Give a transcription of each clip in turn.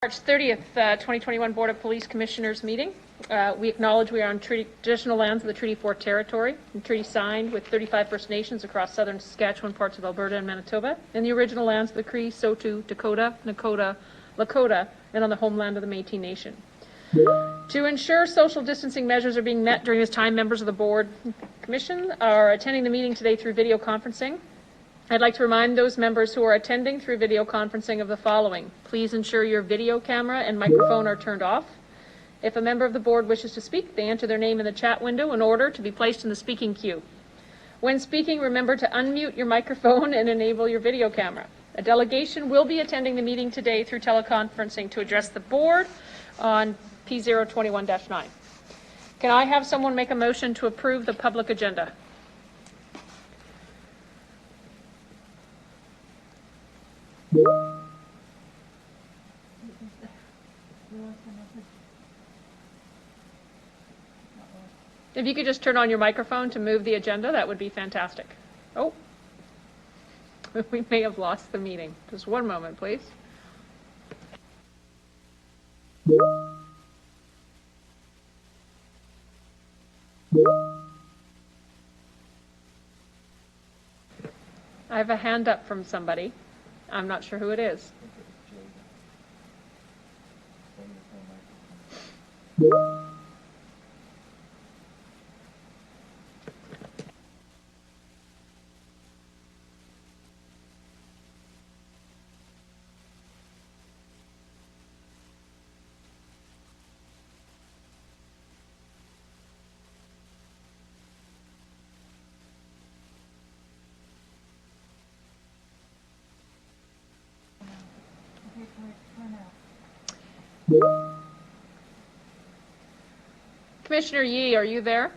March 30th, 2021 Board of Police Commissioners meeting. We acknowledge we are on traditional lands of the Treaty 4 territory, and treaty signed with 35 First Nations across southern Saskatchewan, parts of Alberta and Manitoba, and the original lands of the Cree, Saulteaux, Dakota, Nakota, Lakota, and on the homeland of the Métis Nation. To ensure social distancing measures are being met during this time, members of the Board Commission are attending the meeting today through video conferencing. I'd like to remind those members who are attending through video conferencing of the following. Please ensure your video camera and microphone are turned off. If a member of the board wishes to speak, they enter their name in the chat window in order to be placed in the speaking queue. When speaking, remember to unmute your microphone and enable your video camera. A delegation will be attending the meeting today through teleconferencing to address the board on P021-9. Can I have someone make a motion to approve the public agenda? If you could just turn on your microphone to move the agenda, that would be fantastic. Oh, we may have lost the meeting. Just one moment, please. I have a hand up from somebody. I'm not sure who it is. Commissioner Yee, are you there?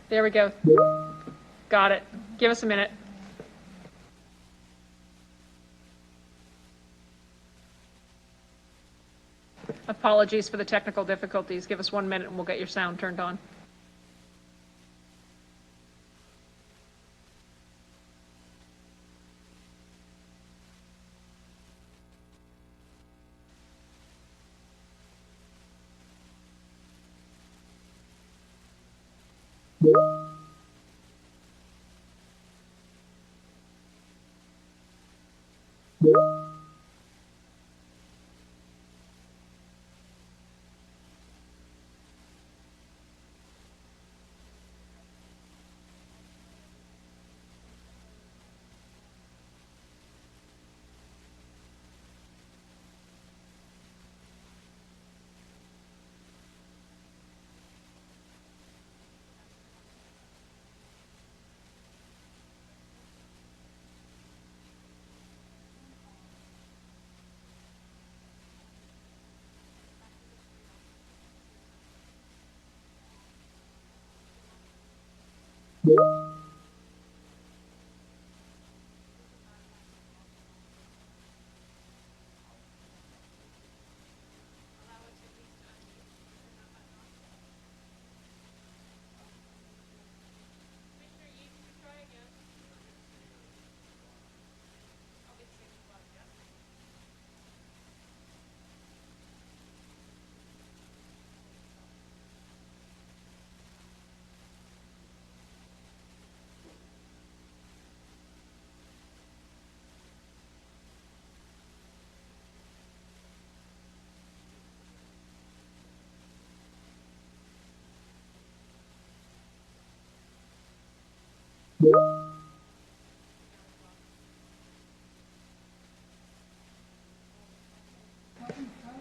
There we go. Got it. Give us a minute. Apologies for the technical difficulties. Give us 1 minute and we'll get your sound turned on.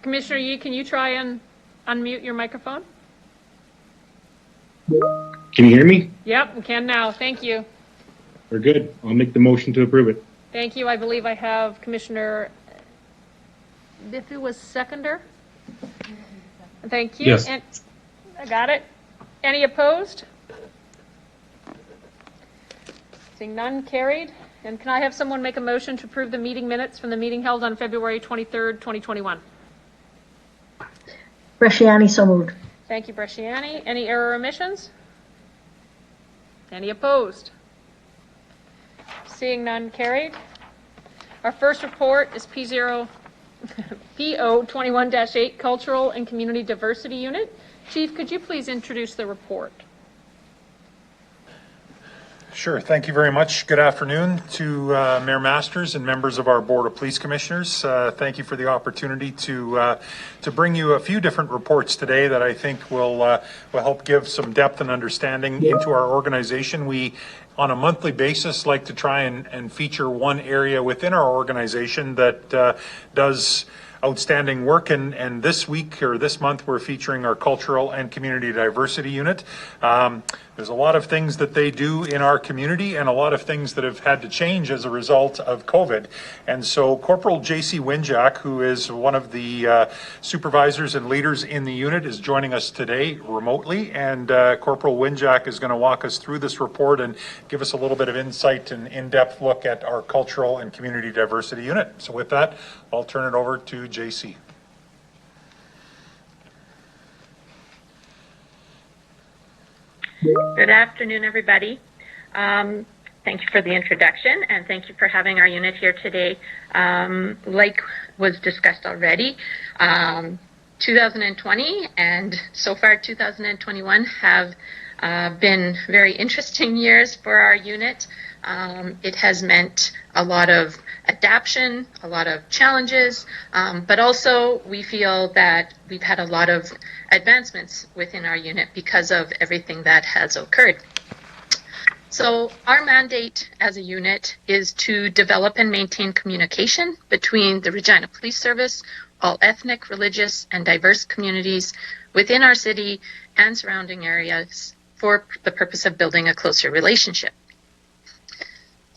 Commissioner Yee, can you try and unmute your microphone? Can you hear me? Yep, we can now. Thank you. We're good. I'll make the motion to approve it. Thank you. I believe I have Commissioner Biffy was seconder. Thank you. Yes. And I got it. Any opposed? Seeing none, carried. And can I have someone make a motion to approve the meeting minutes from the meeting held on February 23rd, 2021? Bresciani, so moved. Thank you, Bresciani. Any error or omissions? Any opposed? Seeing none, carried. Our first report is PO 21-8, Cultural and Community Diversity Unit. Chief, could you please introduce the report? Sure. Thank you very much. Good afternoon to Mayor Masters and members of our Board of Police Commissioners. Thank you for the opportunity to bring you a few different reports today that I think will help give some depth and understanding into our organization. We, on a monthly basis, like to try and feature one area within our organization that does outstanding work, and this week or this month we're featuring our Cultural and Community Diversity Unit. There's a lot of things that they do in our community and a lot of things that have had to change as a result of COVID. And so Corporal JC Winjack, who is one of the supervisors and leaders in the unit, is joining us today remotely, and Corporal Winjack is going to walk us through this report and give us a little bit of insight and in-depth look at our Cultural and Community Diversity Unit. So with that, I'll turn it over to JC. Good afternoon, everybody. Thank you for the introduction, and thank you for having our unit here today. Like was discussed already, 2020 and so far 2021 have been very interesting years for our unit. It has meant a lot of adaptation, a lot of challenges, but also we feel that we've had a lot of advancements within our unit because of everything that has occurred. So our mandate as a unit is to develop and maintain communication between the Regina Police Service, all ethnic, religious, and diverse communities within our city and surrounding areas for the purpose of building a closer relationship.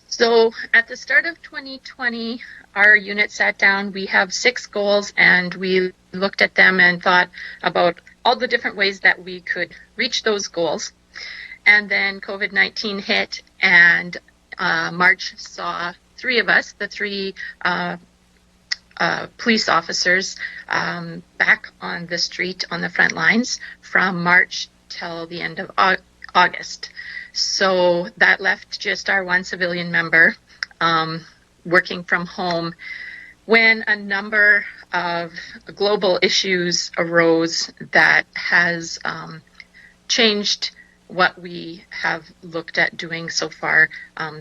So at the start of 2020, our unit sat down. We have 6 goals, and we looked at them and thought about all the different ways that we could reach those goals. And then COVID-19 hit, and March saw 3 of us, the 3 police officers, back on the street on the front lines from March till the end of August. So that left just our 1 civilian member working from home when a number of global issues arose that has changed what we have looked at doing so far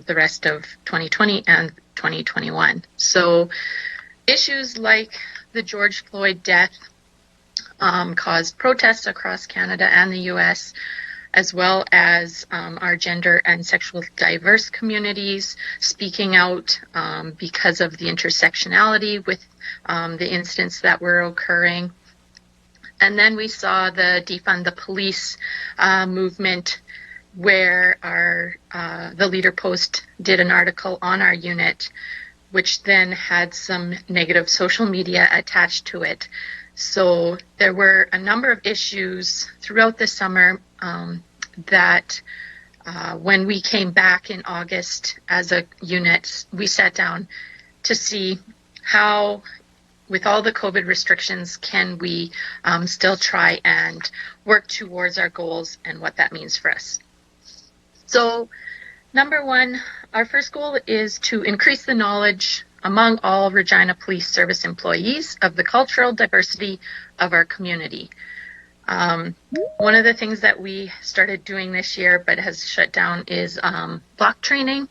the rest of 2020 and 2021. So issues like the George Floyd death caused protests across Canada and the US, as well as our gender and sexual diverse communities speaking out because of the intersectionality with the incidents that were occurring. And then we saw the Defund the Police movement, where the Leader Post did an article on our unit, which then had some negative social media attached to it. So there were a number of issues throughout the summer that when we came back in August as a unit, we sat down to see how, with all the COVID restrictions, can we still try and work towards our goals and what that means for us. So number 1, our first goal is to increase the knowledge among all Regina Police Service employees of the cultural diversity of our community. One of the things that we started doing this year but has shut down is block training,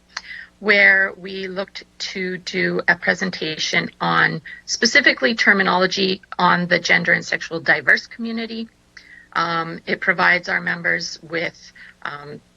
where we looked to do a presentation on specifically terminology on the gender and sexual diverse community. It provides our members with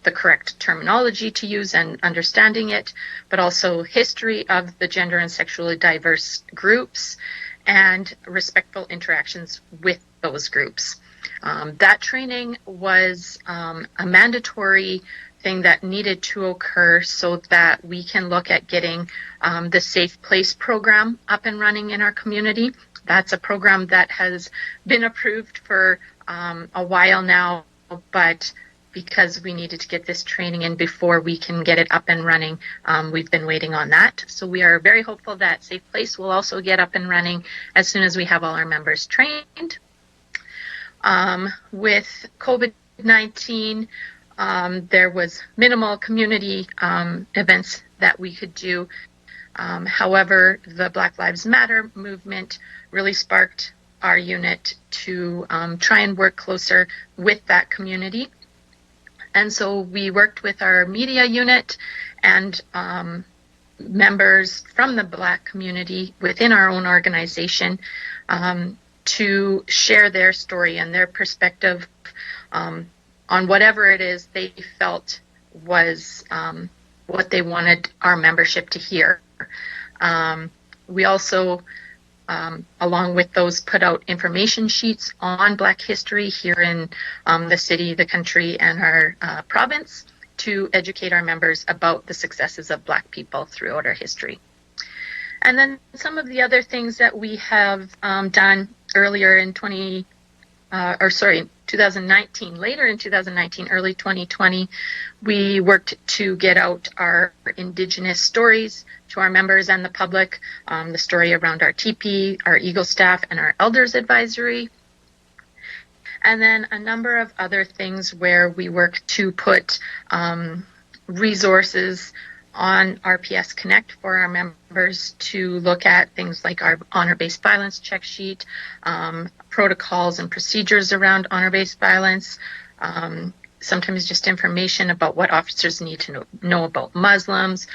the correct terminology to use and understanding it, but also history of the gender and sexually diverse groups and respectful interactions with those groups. That training was a mandatory thing that needed to occur so that we can look at getting the Safe Place program up and running in our community. That's a program that has been approved for a while now, but because we needed to get this training in before we can get it up and running, we've been waiting on that. So we are very hopeful that Safe Place will also get up and running as soon as we have all our members trained. With COVID-19, there was minimal community events that we could do. However, the Black Lives Matter movement really sparked our unit to try and work closer with that community. And so we worked with our media unit and members from the Black community within our own organization to share their story and their perspective on whatever it is they felt was what they wanted our membership to hear. We also, along with those, put out information sheets on Black history here in the city, the country, and our province to educate our members about the successes of Black people throughout our history. And then some of the other things that we have done earlier in 2019, later in 2019, early 2020, we worked to get out our Indigenous stories to our members and the public, the story around our TP, our Eagle staff, and our Elders Advisory. And then a number of other things where we work to put resources on RPS Connect for our members to look at things like our honor-based violence check sheet, protocols and procedures around honor-based violence, sometimes just information about what officers need to know about Muslims.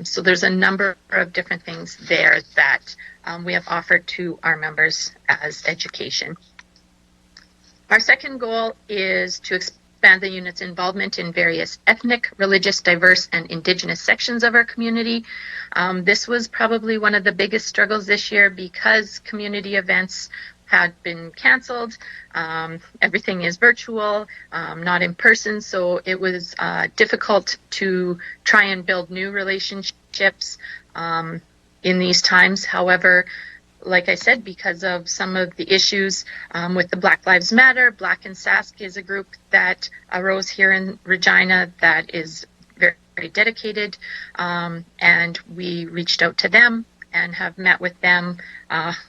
So there's a number of different things there that we have offered to our members as education. Our second goal is to expand the unit's involvement in various ethnic, religious, diverse, and Indigenous sections of our community. This was probably one of the biggest struggles this year because community events had been canceled. Everything is virtual, not in person, so it was difficult to try and build new relationships in these times. However, like I said, because of some of the issues with the Black Lives Matter, Black and Sask is a group that arose here in Regina that is very, very dedicated, and we reached out to them and have met with them.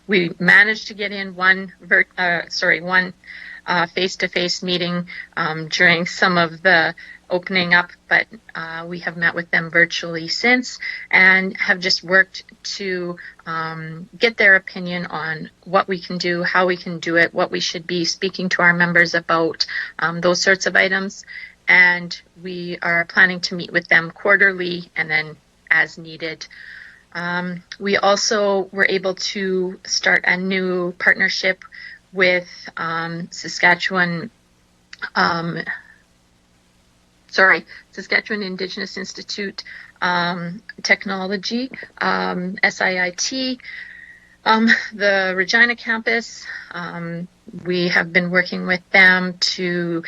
We managed to get in one face-to-face meeting during some of the opening up, but we have met with them virtually since and have just worked to get their opinion on what we can do, how we can do it, what we should be speaking to our members about, those sorts of items. And we are planning to meet with them quarterly and then as needed. We also were able to start a new partnership with Saskatchewan Indigenous Institute Technology, SIIT, the Regina campus. We have been working with them to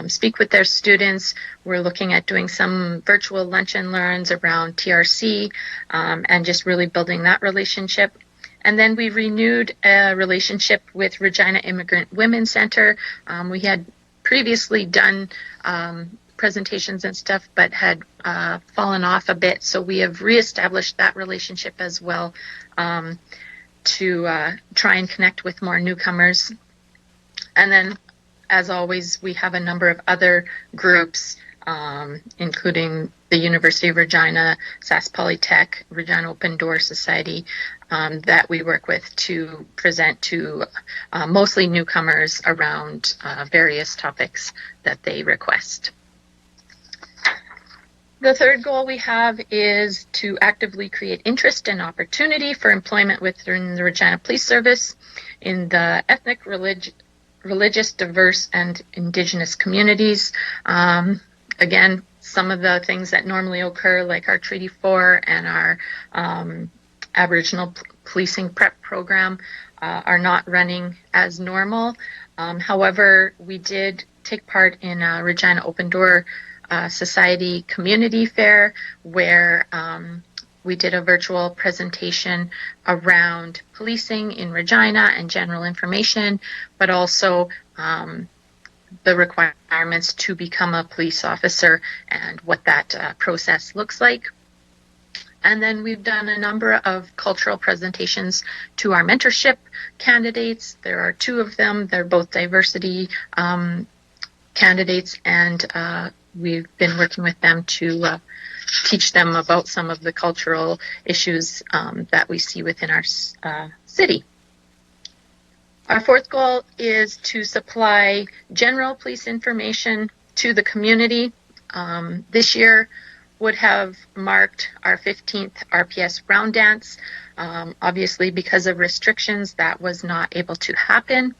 speak with their students. We're looking at doing some virtual lunch and learns around TRC and just really building that relationship. And then we renewed a relationship with Regina Immigrant Women's Center. We had previously done presentations and stuff, but had fallen off a bit. So we have reestablished that relationship as well to try and connect with more newcomers. And then, as always, we have a number of other groups, including the University of Regina, Sask Polytech, Regina Open Door Society, that we work with to present to mostly newcomers around various topics that they request. The third goal we have is to actively create interest and opportunity for employment within the Regina Police Service in the ethnic, religious, diverse, and Indigenous communities. Again, some of the things that normally occur, like our Treaty 4 and our Aboriginal Policing Prep program, are not running as normal. However, we did take part in a Regina Open Door Society community fair where we did a virtual presentation around policing in Regina and general information, but also the requirements to become a police officer and what that process looks like. And then we've done a number of cultural presentations to our mentorship candidates. There are two of them. They're both diversity candidates, and we've been working with them to teach them about some of the cultural issues that we see within our city. Our fourth goal is to supply general police information to the community. This year would have marked our 15th RPS round dance. Obviously, because of restrictions, that was not able to happen.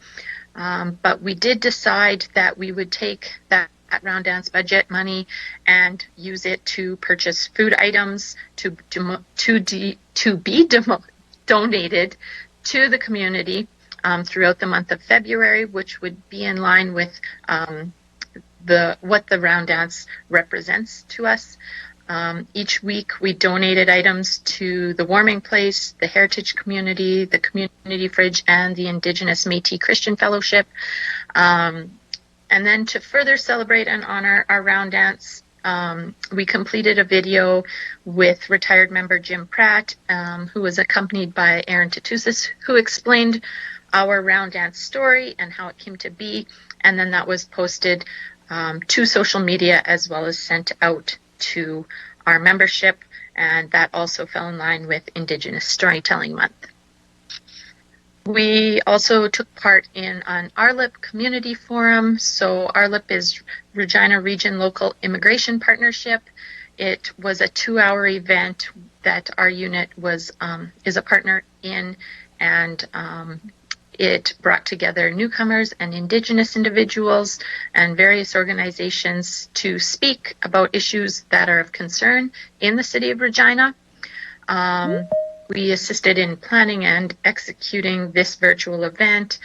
But we did decide that we would take that round dance budget money and use it to purchase food items to be donated to the community throughout the month of February, which would be in line with what the round dance represents to us. Each week we donated items to the Warming Place, the Heritage Community, the Community Fridge, and the Indigenous Métis Christian Fellowship. And then to further celebrate and honor our round dance, we completed a video with retired member Jim Pratt, who was accompanied by Aaron Tatusis, who explained our round dance story and how it came to be. And then that was posted to social media as well as sent out to our membership, and that also fell in line with Indigenous Storytelling Month. We also took part in an RLIP community forum. So RLIP is Regina Region Local Immigration Partnership. It was a 2-hour event that our unit is a partner in, and it brought together newcomers and Indigenous individuals and various organizations to speak about issues that are of concern in the city of Regina. We assisted in planning and executing this virtual event.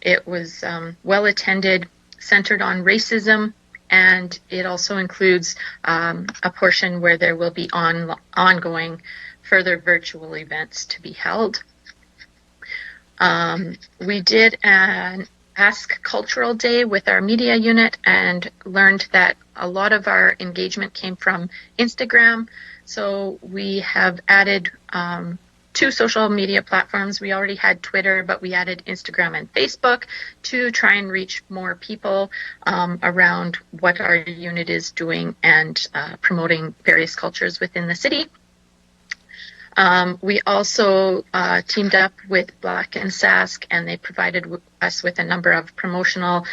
It was well attended, centered on racism, and it also includes a portion where there will be ongoing further virtual events to be held. We did an Ask Cultural Day with our media unit and learned that a lot of our engagement came from Instagram. So we have added 2 social media platforms. We already had Twitter, but we added Instagram and Facebook to try and reach more people around what our unit is doing and promoting various cultures within the city. We also teamed up with Black and Sask, and they provided us with a number of promotional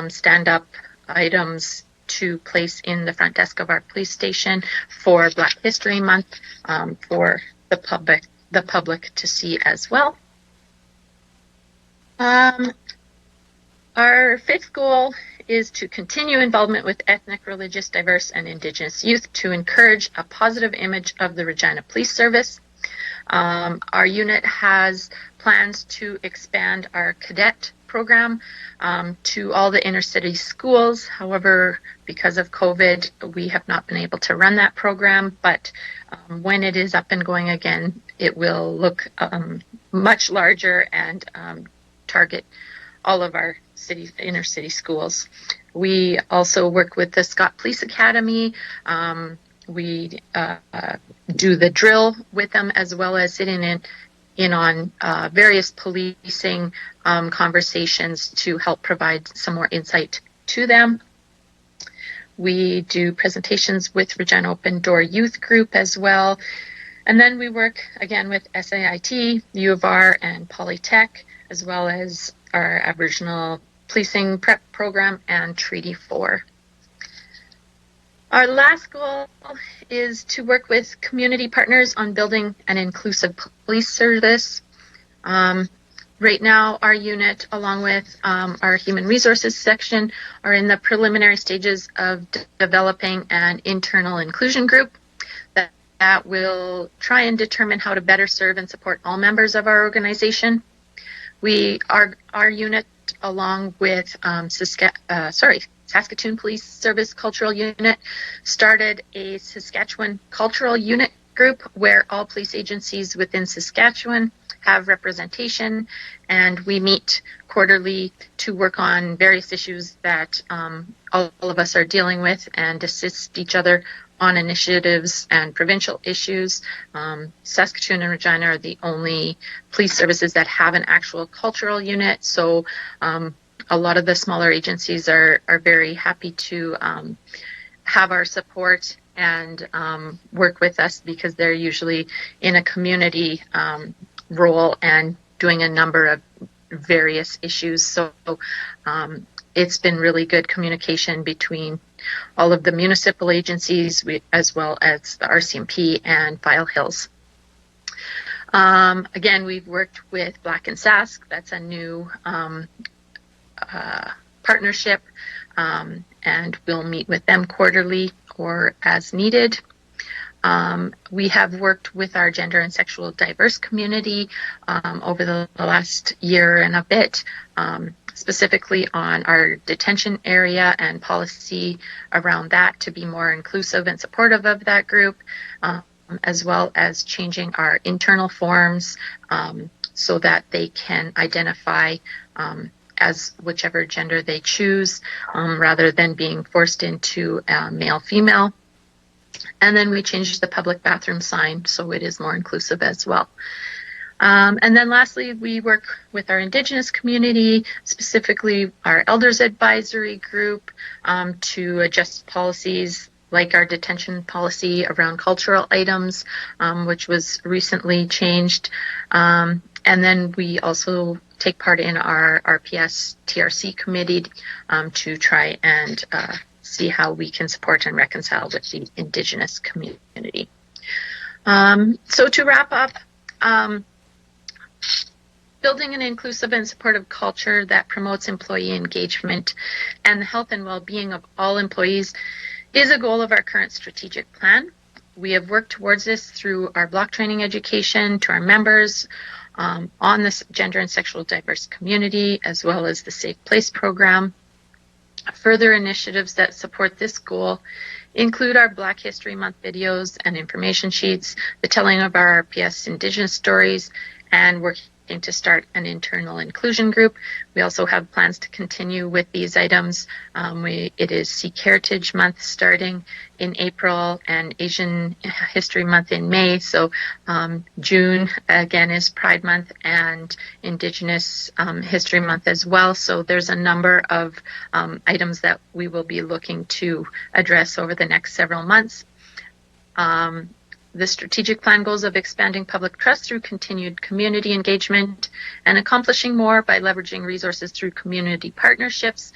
stand-up items to place in the front desk of our police station for Black History Month for the public to see as well. Our 5th goal is to continue involvement with ethnic, religious, diverse, and Indigenous youth to encourage a positive image of the Regina Police Service. Our unit has plans to expand our cadet program to all the inner city schools. However, because of COVID, we have not been able to run that program, but when it is up and going again, it will look much larger and target all of our inner city schools. We also work with the Scott Police Academy. We do the drill with them, as well as sitting in on various policing conversations to help provide some more insight to them. We do presentations with Regina Open Door Youth Group as well. And then we work again with SAIT, U of R, and Polytech, as well as our Aboriginal Policing Prep Program and Treaty 4. Our last goal is to work with community partners on building an inclusive police service. Right now, our unit, along with our human resources section, are in the preliminary stages of developing an internal inclusion group that will try and determine how to better serve and support all members of our organization. Our unit, along with Saskatoon Police Service Cultural Unit, started a Saskatchewan Cultural Unit group where all police agencies within Saskatchewan have representation, and we meet quarterly to work on various issues that all of us are dealing with and assist each other on initiatives and provincial issues. Saskatoon and Regina are the only police services that have an actual cultural unit, so a lot of the smaller agencies are very happy to have our support and work with us because they're usually in a community role and doing a number of various issues. So it's been really good communication between all of the municipal agencies as well as the RCMP and File Hills. Again, we've worked with Black and Sask. That's a new partnership, and we'll meet with them quarterly or as needed. We have worked with our gender and sexual diverse community over the last year and a bit, specifically on our detention area and policy around that to be more inclusive and supportive of that group, as well as changing our internal forms so that they can identify as whichever gender they choose rather than being forced into male-female. And then we changed the public bathroom sign so it is more inclusive as well. And then lastly, we work with our Indigenous community, specifically our Elders Advisory Group, to adjust policies like our detention policy around cultural items, which was recently changed. And then we also take part in our RPS TRC committee to try and see how we can support and reconcile with the Indigenous community. So to wrap up, building an inclusive and supportive culture that promotes employee engagement and the health and well-being of all employees is a goal of our current strategic plan. We have worked towards this through our block training education to our members on this gender and sexual diverse community, as well as the Safe Place program. Further initiatives that support this goal include our Black History Month videos and information sheets, the telling of our RPS Indigenous stories, and working to start an internal inclusion group. We also have plans to continue with these items. It is Sikh Heritage Month starting in April and Asian History Month in May. So June, again, is Pride Month and Indigenous History Month as well. So there's a number of items that we will be looking to address over the next several months. The strategic plan goals of expanding public trust through continued community engagement and accomplishing more by leveraging resources through community partnerships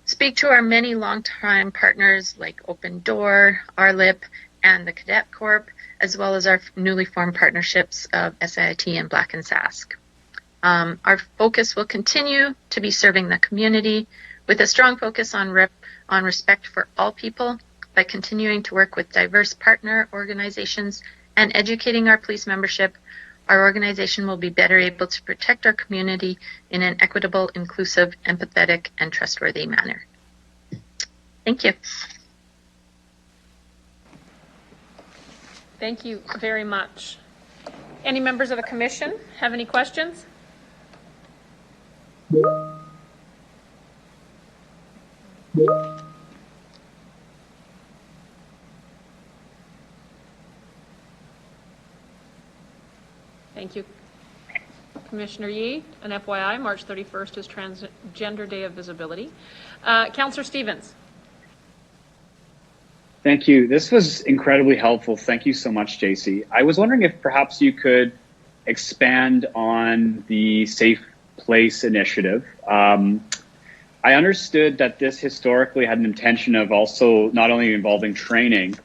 speak to our many longtime partners like Open Door, RLIP, and the Cadet Corp, as well as our newly formed partnerships of SIIT and Black and Sask. Our focus will continue to be serving the community with a strong focus on respect for all people, by continuing to work with diverse partner organizations and educating our police membership. Our organization will be better able to protect our community in an equitable, inclusive, empathetic, and trustworthy manner. Thank you. Thank you very much. Any members of the commission have any questions? Thank you. Commissioner Yee, an FYI, March 31st is Transgender Day of Visibility. Councillor Stevens. Thank you. This was incredibly helpful. Thank you so much, JC. I was wondering if perhaps you could expand on the Safe Place initiative. I understood that this historically had an intention of also not only involving training,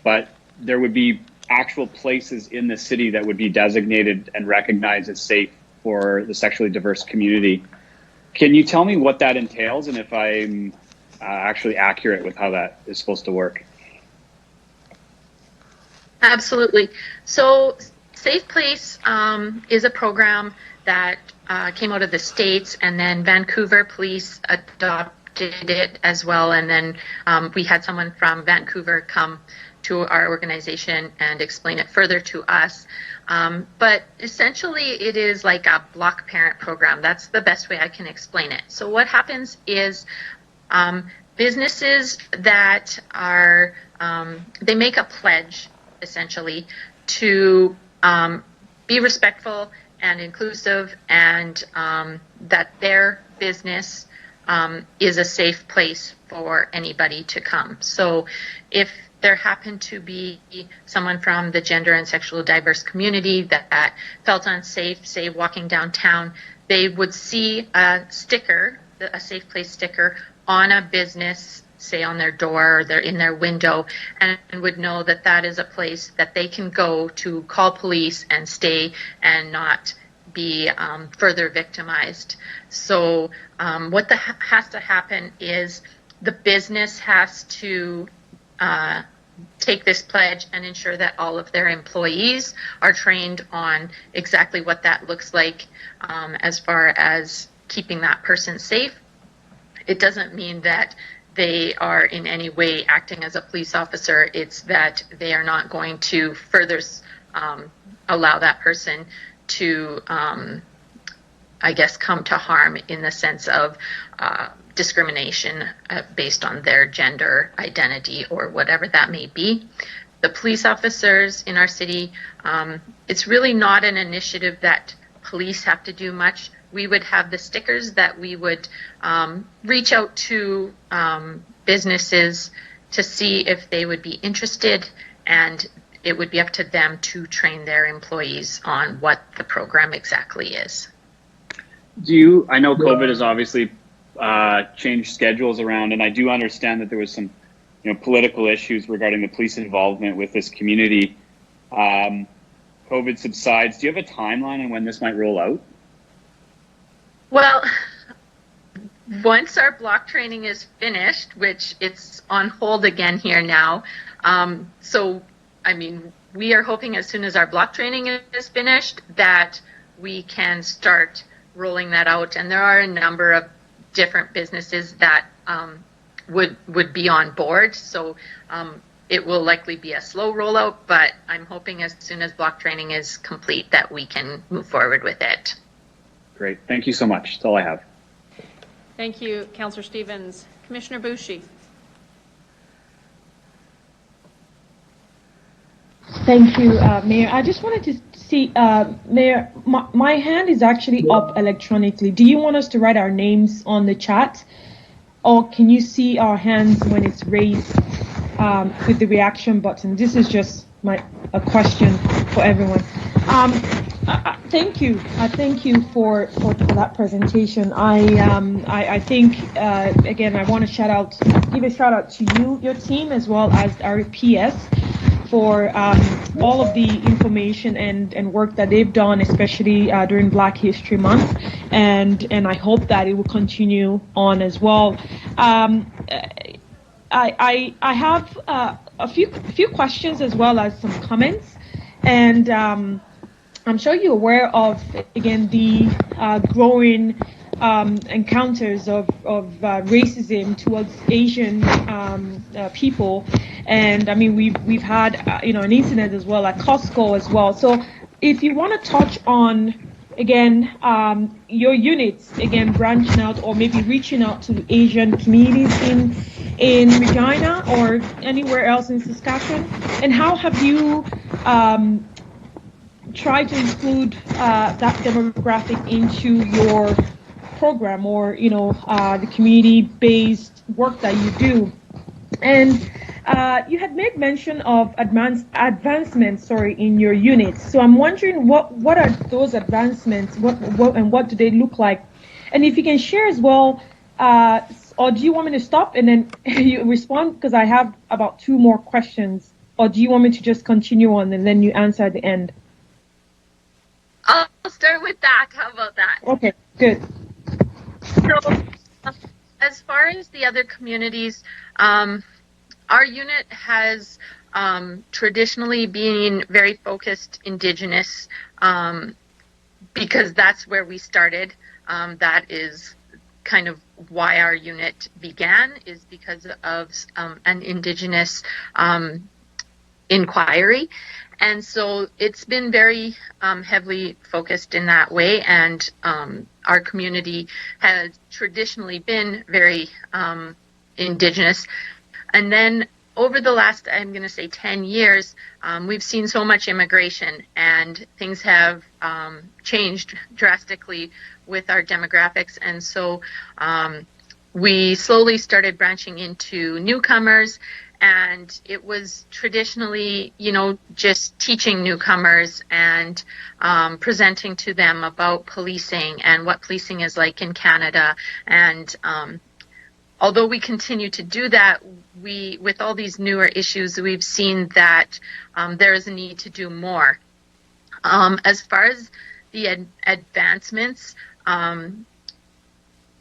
but there would be actual places in the city that would be designated and recognized as safe for the sexually diverse community. Can you tell me what that entails and if I'm actually accurate with how that is supposed to work? Absolutely. So Safe Place is a program that came out of the States, and then Vancouver Police adopted it as well. And then we had someone from Vancouver come to our organization and explain it further to us. But essentially it is like a block parent program. That's the best way I can explain it. So what happens is businesses that are, they make a pledge essentially to be respectful and inclusive, and that their business is a safe place for anybody to come. So if there happened to be someone from the gender and sexual diverse community that felt unsafe, say walking downtown, they would see a sticker, a safe place sticker on a business, say on their door or in their window, and would know that that is a place that they can go to call police and stay and not be further victimized. So what has to happen is the business has to take this pledge and ensure that all of their employees are trained on exactly what that looks like as far as keeping that person safe. It doesn't mean that they are in any way acting as a police officer. It's that they are not going to further allow that person to, I guess, come to harm in the sense of discrimination based on their gender identity or whatever that may be. The police officers in our city, it's really not an initiative that police have to do much. We would have the stickers that we would reach out to businesses to see if they would be interested, and it would be up to them to train their employees on what the program exactly is. I know COVID has obviously changed schedules around, and I do understand that there was some, political issues regarding the police involvement with this community. COVID subsides. Do you have a timeline on when this might roll out? Well, once our block training is finished, which it's on hold again here now, so I mean, we are hoping as soon as our block training is finished that we can start rolling that out. And there are a number of different businesses that would be on board. So it will likely be a slow rollout, but I'm hoping as soon as block training is complete that we can move forward with it. Great. Thank you so much. That's all I have. Thank you, Councillor Stevens. Commissioner Boucher. Thank you, Mayor. I just wanted to see, Mayor, my hand is actually up electronically. Do you want us to write our names on the chat? Or can you see our hands when it's raised with the reaction button? This is just a question for everyone. Thank you. Thank you for that presentation. I think again I want to give a shout out to you, your team, as well as our PS for all of the information and work that they've done, especially during Black History Month, and I hope that it will continue on as well. I have a few questions as well as some comments, and I'm sure you're aware of, again, the growing encounters of racism towards Asian people, and I mean we've had an incident as well at Costco as well. So if you want to touch on again your units again branching out or maybe reaching out to Asian communities in Regina or anywhere else in Saskatchewan, and how have you try to include that demographic into your program or the community-based work that you do. And you had made mention of advancements in your units. So I'm wondering what are those advancements, what do they look like? And if you can share as well, or do you want me to stop and then you respond, because I have about 2 more questions, or do you want me to just continue on and then you answer at the end? I'll start with that. How about that? Okay, good. So, as far as the other communities, our unit has traditionally been very focused Indigenous because that's where we started. That is kind of why our unit began, is because of an Indigenous inquiry. And so it's been very heavily focused in that way, and our community has traditionally been very Indigenous. And then over the last, I'm going to say 10 years, we've seen so much immigration, and things have changed drastically with our demographics. And so we slowly started branching into newcomers, and it was traditionally, just teaching newcomers and presenting to them about policing and what policing is like in Canada. And although we continue to do that, with all these newer issues, we've seen that there is a need to do more. As far as the advancements,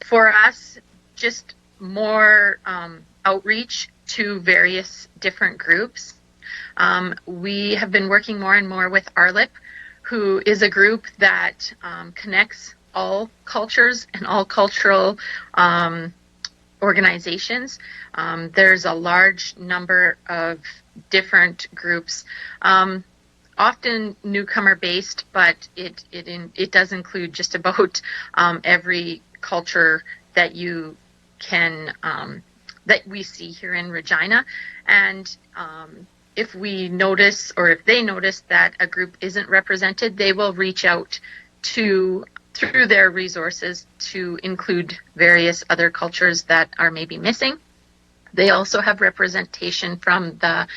for us, just more outreach to various different groups. We have been working more and more with RLIP, who is a group that connects all cultures and all cultural organizations. There's a large number of different groups, often newcomer based, but it does include just about every culture that you can that we see here in Regina. And if we notice, or if they notice that a group isn't represented, they will reach out through their resources to include various other cultures that are maybe missing. They also have representation from the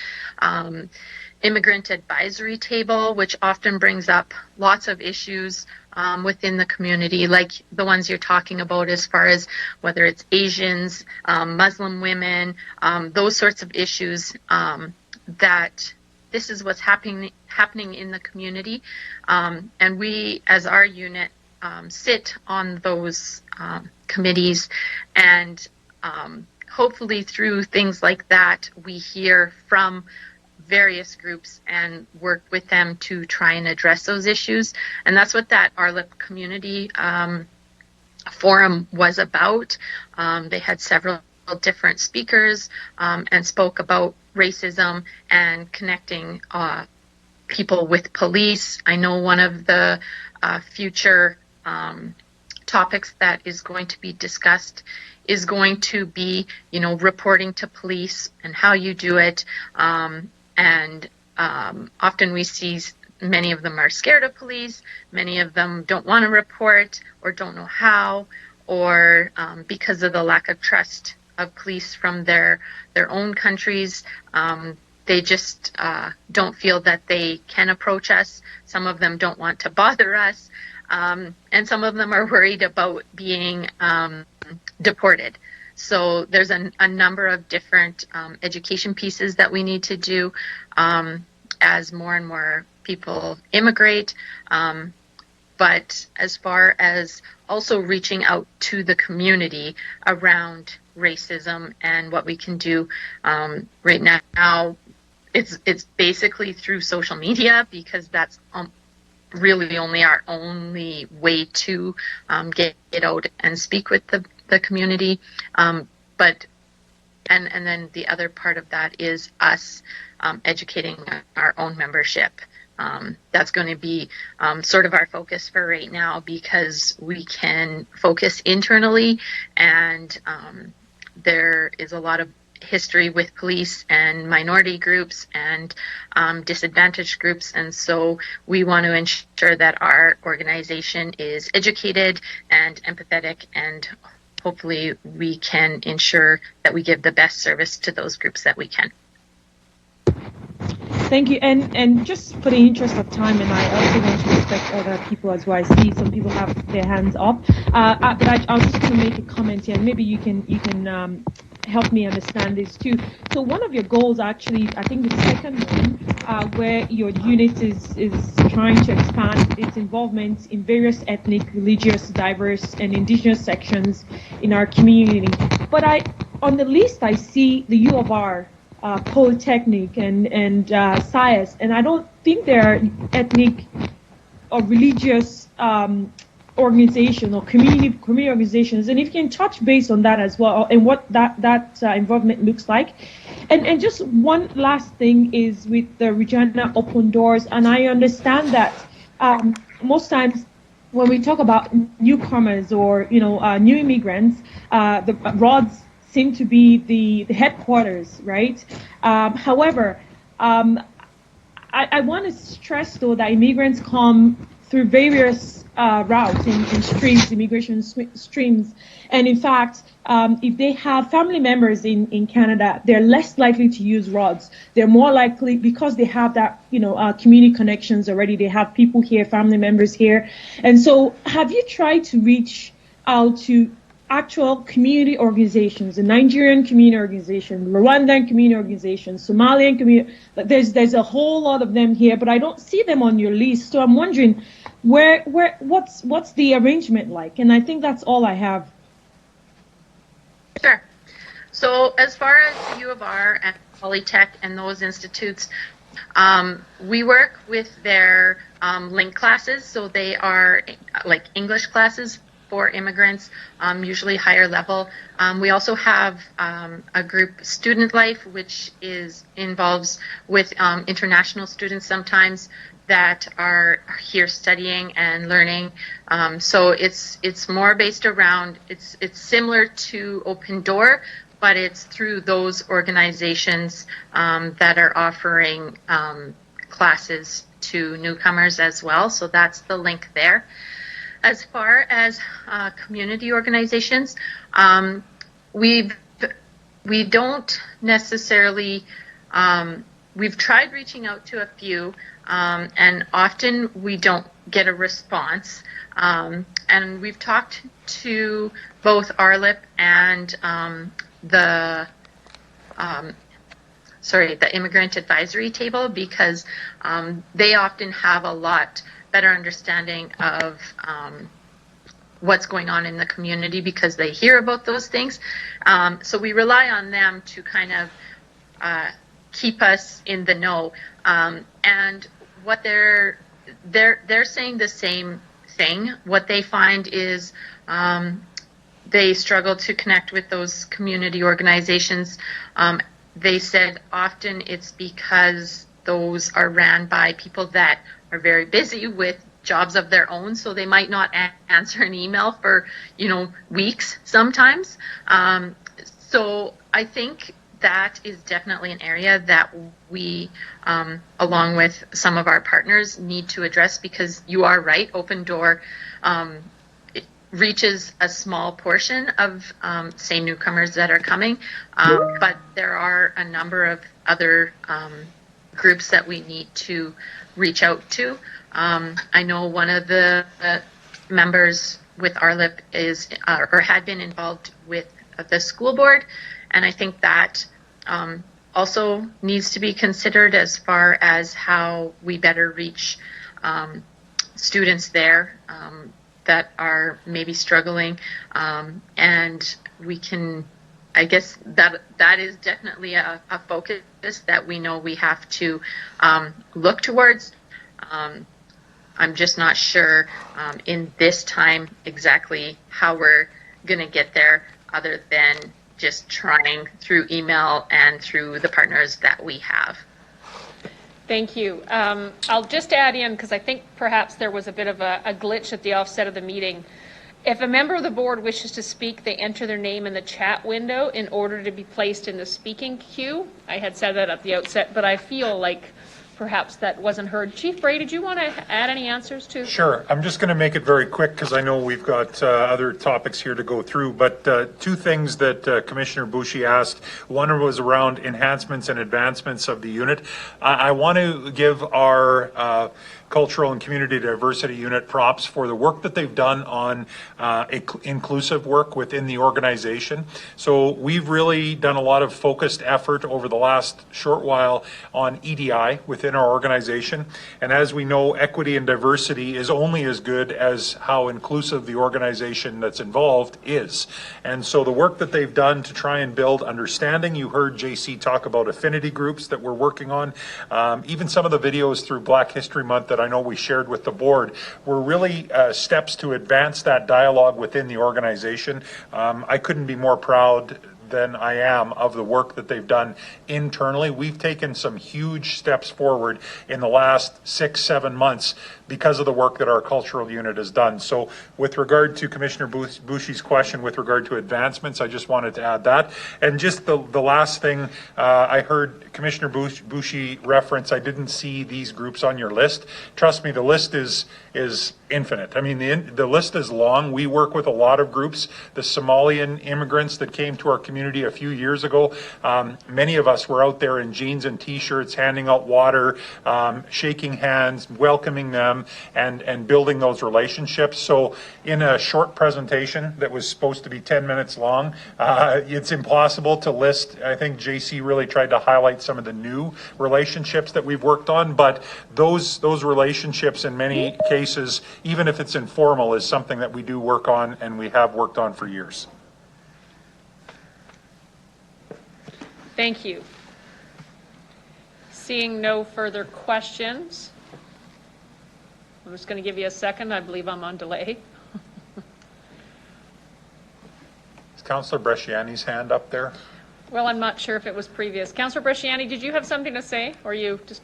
Immigrant Advisory Table, which often brings up lots of issues within the community, like the ones you're talking about, as far as whether it's Asians, Muslim women, those sorts of issues, that this is what's happening in the community. And we, as our unit, sit on those committees, and hopefully through things like that, we hear from various groups and work with them to try and address those issues. And that's what that RLIP community forum was about. They had several different speakers and spoke about racism and connecting people with police. I know one of the future topics that is going to be discussed is going to be, reporting to police and how you do it. And often we see many of them are scared of police. Many of them don't want to report or don't know how, or because of the lack of trust of police from their own countries, they just don't feel that they can approach us. Some of them don't want to bother us, and some of them are worried about being deported. So there's a number of different education pieces that we need to do as more and more people immigrate. But as far as also reaching out to the community around racism and what we can do right now, it's basically through social media, because that's really only our only way to get out and speak with the community. But then the other part of that is us educating our own membership. That's going to be sort of our focus for right now, because we can focus internally, and there is a lot of history with police and minority groups and disadvantaged groups, and so we want to ensure that our organization is educated and empathetic, and hopefully we can ensure that we give the best service to those groups that we can. Thank you. And just for the interest of time, and I also want to respect other people as well. I see some people have their hands up, but I was just going to make a comment here, and maybe you can help me understand this too. So one of your goals, actually, I think the second one, where your unit is trying to expand its involvement in various ethnic, religious, diverse, and indigenous sections in our community. But on the list, I see the U of R, Polytechnic, and SciAS, and I don't think there are ethnic or religious organization or community organizations. And if you can touch base on that as well, and what that involvement looks like. And just one last thing is with the Regina Open Doors, and I understand that most times when we talk about newcomers or new immigrants, the RODS seem to be the headquarters, right? However, I want to stress though that immigrants come through various routes in streams, immigration streams. And in fact, if they have family members in Canada, they're less likely to use rods. They're more likely, because they have that, community connections already. They have people here, family members here. And so have you tried to reach out to actual community organizations, the Nigerian community organization, Rwandan community organization, Somalian community? There's a whole lot of them here, but I don't see them on your list. So I'm wondering what's the arrangement like? And I think that's all I have. Sure. So as far as U of R and Polytech and those institutes, we work with their link classes. So they are like English classes for immigrants, usually higher level. We also have a group, Student Life, which involves with international students sometimes that are here studying and learning. So it's more based around, it's similar to Open Door, but it's through those organizations that are offering classes to newcomers as well. So that's the link there. As far as community organizations, we don't necessarily, we've tried reaching out to a few, and often we don't get a response. And we've talked to both RLIP and the Immigrant Advisory Table, because they often have a lot better understanding of what's going on in the community because they hear about those things. So we rely on them to kind of keep us in the know. And what they're saying the same thing. What they find is they struggle to connect with those community organizations. They said often it's because those are ran by people that are very busy with jobs of their own, so they might not answer an email for weeks sometimes. So I think that is definitely an area that we, along with some of our partners, need to address, because you are right, Open Door it reaches a small portion of, say, newcomers that are coming, but there are a number of other groups that we need to reach out to. I know one of the members with RLIP is or had been involved with the school board, and I think that also needs to be considered as far as how we better reach students there that are maybe struggling, and we can, I guess that is definitely a focus that we know we have to look towards. I'm just not sure in this time exactly how we're going to get there, other than just trying through email and through the partners that we have. Thank you. I'll just add in, because I think perhaps there was a bit of a glitch at the offset of the meeting. If a member of the board wishes to speak, they enter their name in the chat window in order to be placed in the speaking queue. I had said that at the outset, but I feel like perhaps that wasn't heard. Chief Bray, did you want to add any answers to? Sure. I'm just going to make it very quick because I know we've got other topics here to go through, but two things that Commissioner Bushi asked. One was around enhancements and advancements of the unit. I want to give our Cultural and Community Diversity Unit props for the work that they've done on inclusive work within the organization. So we've really done a lot of focused effort over the last short while on EDI within our organization. And as we know, equity and diversity is only as good as how inclusive the organization that's involved is. And so the work that they've done to try and build understanding, you heard JC talk about affinity groups that we're working on. Even some of the videos through Black History Month that I know we shared with the board were really steps to advance that dialogue within the organization. I couldn't be more proud than I am of the work that they've done internally. We've taken some huge steps forward in the last 6-7 months because of the work that our cultural unit has done. So with regard to Commissioner Bushi's question with regard to advancements, I just wanted to add that. And just the last thing, I heard Commissioner Bushi reference, I didn't see these groups on your list. Trust me, the list is infinite. I mean, the list is long. We work with a lot of groups. The Somalian immigrants that came to our community a few years ago, many of us were out there in jeans and t-shirts, handing out water, shaking hands, welcoming them, and building those relationships. So in a short presentation that was supposed to be 10 minutes long, it's impossible to list. I think JC really tried to highlight some of the new relationships that we've worked on, but those relationships in many cases, even if it's informal, is something that we do work on and we have worked on for years. Thank you. Seeing no further questions, I'm just going to give you a second. I believe I'm on delay. Is Councillor Bresciani's hand up there? Well, I'm not sure if it was previous. Councillor Bresciani, did you have something to say, or you just?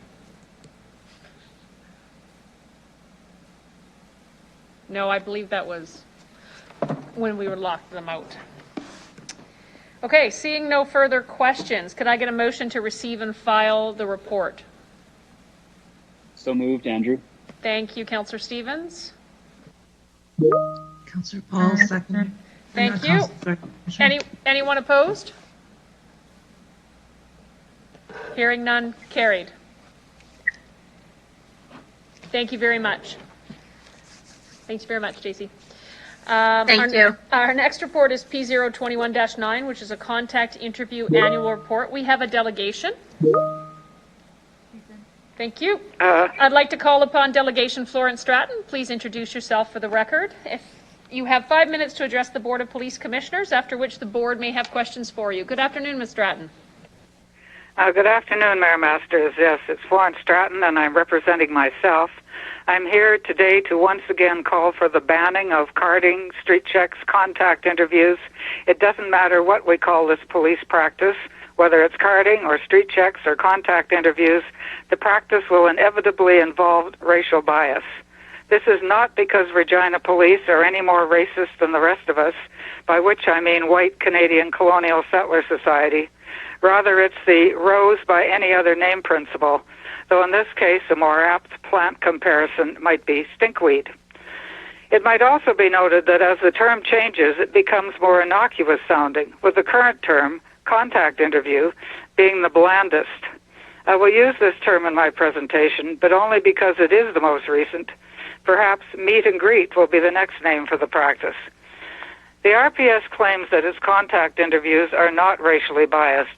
No, I believe that was when we were locked them out. Okay, seeing no further questions, could I get a motion to receive and file the report? So moved, Andrew. Thank you, Councillor Stevens. Councillor Paul, second. Thank you. Anyone opposed? Hearing none, carried. Thank you very much. Thanks very much, JC. Thank you. Our next report is P021-9, which is a contact interview annual report. We have a delegation. Thank you. I'd like to call upon Delegation Florence Stratton. Please introduce yourself for the record. If you have 5 minutes to address the Board of Police Commissioners, after which the board may have questions for you. Good afternoon, Ms. Stratton. Good afternoon, Mayor Masters. Yes, it's Florence Stratton, and I'm representing myself. I'm here today to once again call for the banning of carding, street checks, contact interviews. It doesn't matter what we call this police practice, whether it's carding or street checks or contact interviews, the practice will inevitably involve racial bias. This is not because Regina Police are any more racist than the rest of us, by which I mean white Canadian colonial settler society. Rather, it's the rose by any other name principle, though in this case a more apt plant comparison might be stinkweed. It might also be noted that as the term changes, it becomes more innocuous sounding, with the current term, contact interview, being the blandest. I will use this term in my presentation, but only because it is the most recent. Perhaps meet and greet will be the next name for the practice. The RPS claims that its contact interviews are not racially biased.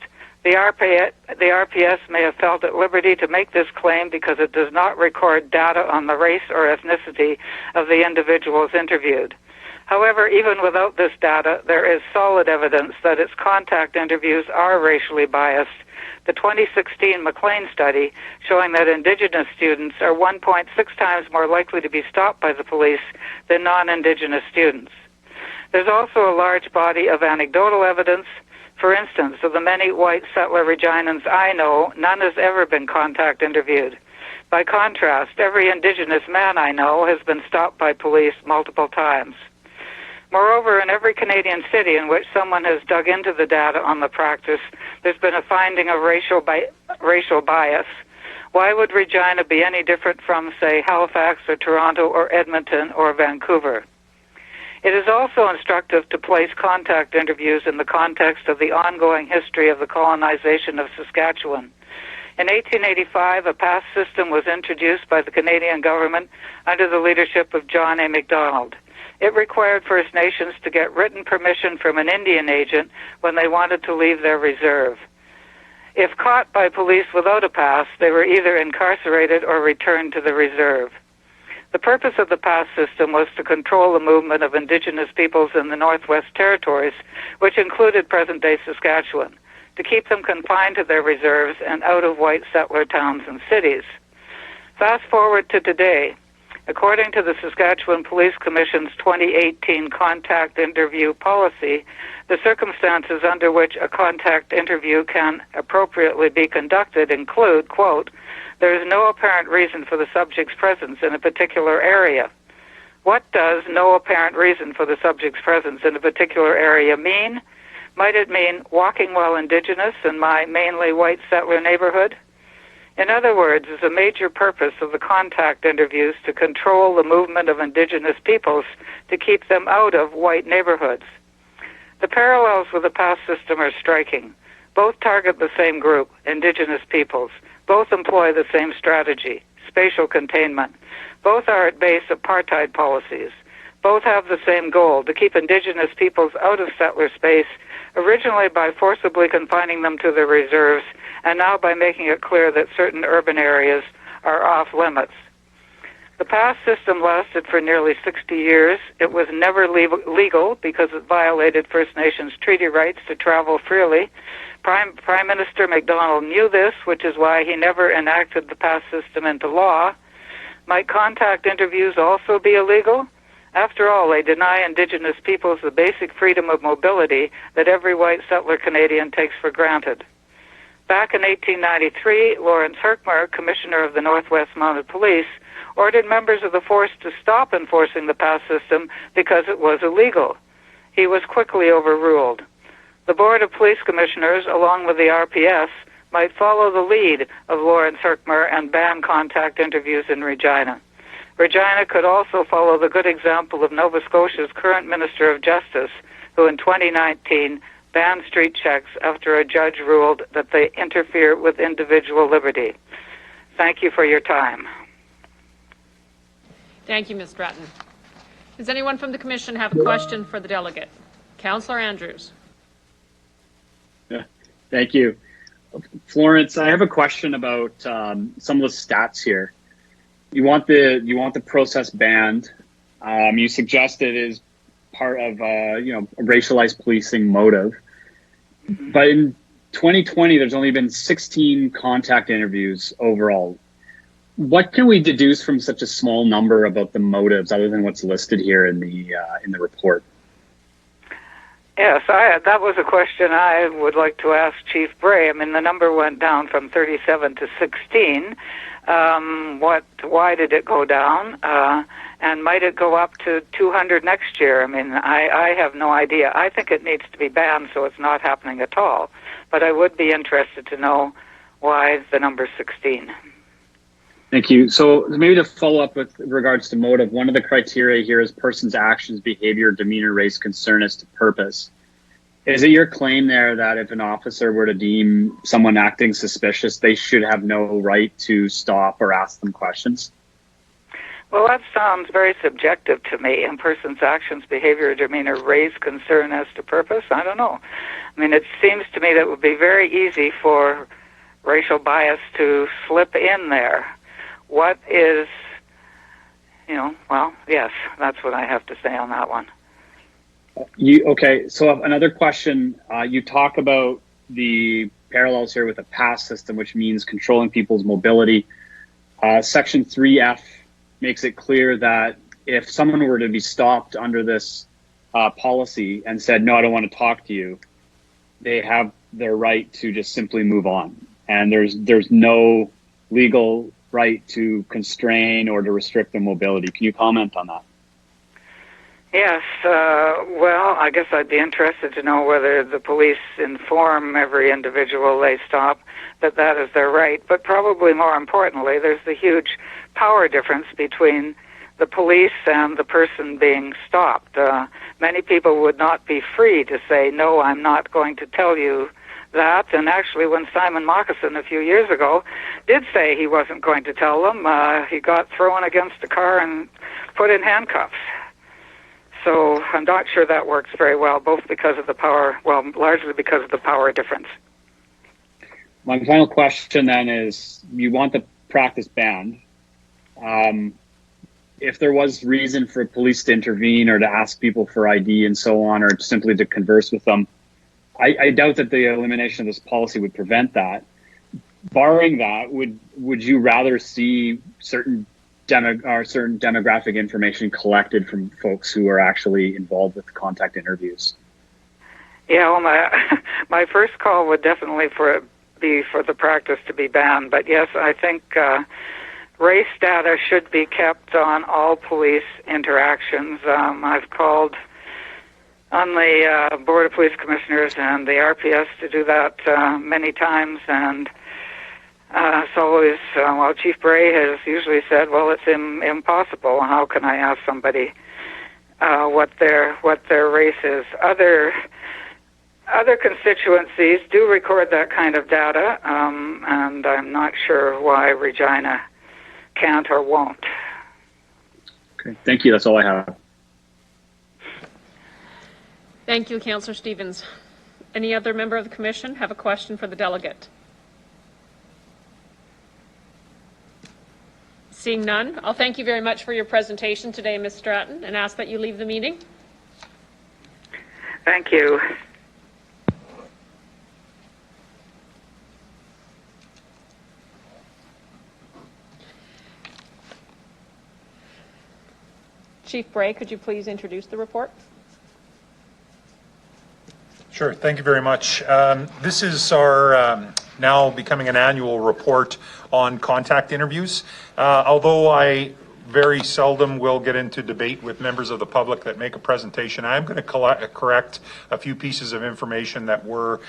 The RPS may have felt at liberty to make this claim because it does not record data on the race or ethnicity of the individuals interviewed. However, even without this data, there is solid evidence that its contact interviews are racially biased. The 2016 McLean study showing that Indigenous students are 1.6 times more likely to be stopped by the police than non-Indigenous students. There's also a large body of anecdotal evidence. For instance, of the many white settler Reginans I know, none has ever been contact interviewed. By contrast, every Indigenous man I know has been stopped by police multiple times. Moreover, in every Canadian city in which someone has dug into the data on the practice, there's been a finding of racial bias. Why would Regina be any different from, say, Halifax or Toronto or Edmonton or Vancouver? It is also instructive to place contact interviews in the context of the ongoing history of the colonization of Saskatchewan. In 1885, a pass system was introduced by the Canadian government under the leadership of John A. Macdonald. It required First Nations to get written permission from an Indian agent when they wanted to leave their reserve. If caught by police without a pass, they were either incarcerated or returned to the reserve. The purpose of the pass system was to control the movement of Indigenous peoples in the Northwest Territories, which included present-day Saskatchewan, to keep them confined to their reserves and out of white settler towns and cities. Fast forward to today. According to the Saskatchewan Police Commission's 2018 contact interview policy, the circumstances under which a contact interview can appropriately be conducted include, quote, there is no apparent reason for the subject's presence in a particular area. What does no apparent reason for the subject's presence in a particular area mean? Might it mean walking while Indigenous in my mainly white settler neighborhood? In other words, is a major purpose of the contact interviews to control the movement of Indigenous peoples to keep them out of white neighborhoods. The parallels with the past system are striking. Both target the same group, Indigenous peoples. Both employ the same strategy, spatial containment. Both are at base apartheid policies. Both have the same goal, to keep Indigenous peoples out of settler space, originally by forcibly confining them to their reserves, and now by making it clear that certain urban areas are off limits. The past system lasted for nearly 60 years. It was never legal because it violated First Nations treaty rights to travel freely. Prime Minister MacDonald knew this, which is why he never enacted the past system into law. Might contact interviews also be illegal? After all, they deny Indigenous peoples the basic freedom of mobility that every white settler Canadian takes for granted. Back in 1893, Lawrence Herchmer, Commissioner of the Northwest Mounted Police, ordered members of the force to stop enforcing the pass system because it was illegal. He was quickly overruled. The Board of Police Commissioners, along with the RPS, might follow the lead of Lawrence Herchmer and ban contact interviews in Regina. Regina could also follow the good example of Nova Scotia's current Minister of Justice, who in 2019 banned street checks after a judge ruled that they interfere with individual liberty. Thank you for your time. Thank you, Ms. Stratton. Does anyone from the Commission have a question for the delegate? Councillor Andrews. Thank you. Florence, I have a question about some of the stats here. You want the process banned. You suggest it is part of a racialized policing motive. But in 2020, there's only been 16 contact interviews overall. What can we deduce from such a small number about the motives, other than what's listed here in the report? Yes, that was a question I would like to ask Chief Bray. I mean, the number went down from 37 to 16. Why did it go down? And might it go up to 200 next year? I mean, I have no idea. I think it needs to be banned so it's not happening at all. But I would be interested to know why the number 16. Thank you. So maybe to follow up with regards to motive, one of the criteria here is person's actions, behavior, demeanor, race, concern as to purpose. Is it your claim there that if an officer were to deem someone acting suspicious, they should have no right to stop or ask them questions? Well, that sounds very subjective to me. A person's actions, behavior, demeanor, raise concern as to purpose? I don't know. I mean, it seems to me that it would be very easy for racial bias to slip in there. What is, well, yes, that's what I have to say on that one. Okay, so another question. You talk about the parallels here with the pass system, which means controlling people's mobility. Section 3F makes it clear that if someone were to be stopped under this policy and said, no, I don't want to talk to you, they have their right to just simply move on. And there's no legal right to constrain or to restrict their mobility. Can you comment on that? Yes, well, I guess I'd be interested to know whether the police inform every individual they stop that is their right. But probably more importantly, there's the huge power difference between the police and the person being stopped. Many people would not be free to say, no, I'm not going to tell you that. And actually, when Simon Moccasin a few years ago did say he wasn't going to tell them, he got thrown against a car and put in handcuffs. So I'm not sure that works very well, both because of the power, well, largely because of the power difference. My final question then is, you want the practice banned. If there was reason for police to intervene or to ask people for ID and so on, or simply to converse with them, I doubt that the elimination of this policy would prevent that. Barring that, would you rather see certain demographic information collected from folks who are actually involved with contact interviews? Yeah, well, my first call would definitely be for the practice to be banned. But yes, I think race data should be kept on all police interactions. I've called on the Board of Police Commissioners and the RPS to do that many times, and Chief Bray has usually said, well, it's impossible. How can I ask somebody what their race is? Other constituencies do record that kind of data, and I'm not sure why Regina can't or won't. Okay, thank you. That's all I have. Thank you, Councillor Stevens. Any other member of the commission have a question for the delegate? Seeing none, I'll thank you very much for your presentation today, Ms. Stratton, and ask that you leave the meeting. Thank you. Chief Bray, could you please introduce the report? Sure. Thank you very much. This is our now becoming an annual report on contact interviews. Although I very seldom will get into debate with members of the public that make a presentation, I'm going to correct a few pieces of information that were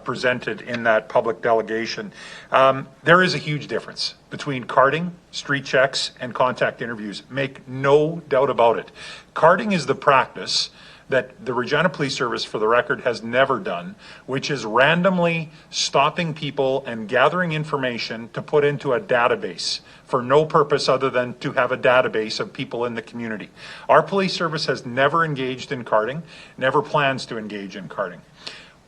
presented in that public delegation. There is a huge difference between carding, street checks, and contact interviews. Make no doubt about it. Carding is the practice that the Regina Police Service, for the record, has never done, which is randomly stopping people and gathering information to put into a database for no purpose other than to have a database of people in the community. Our police service has never engaged in carding, never plans to engage in carding.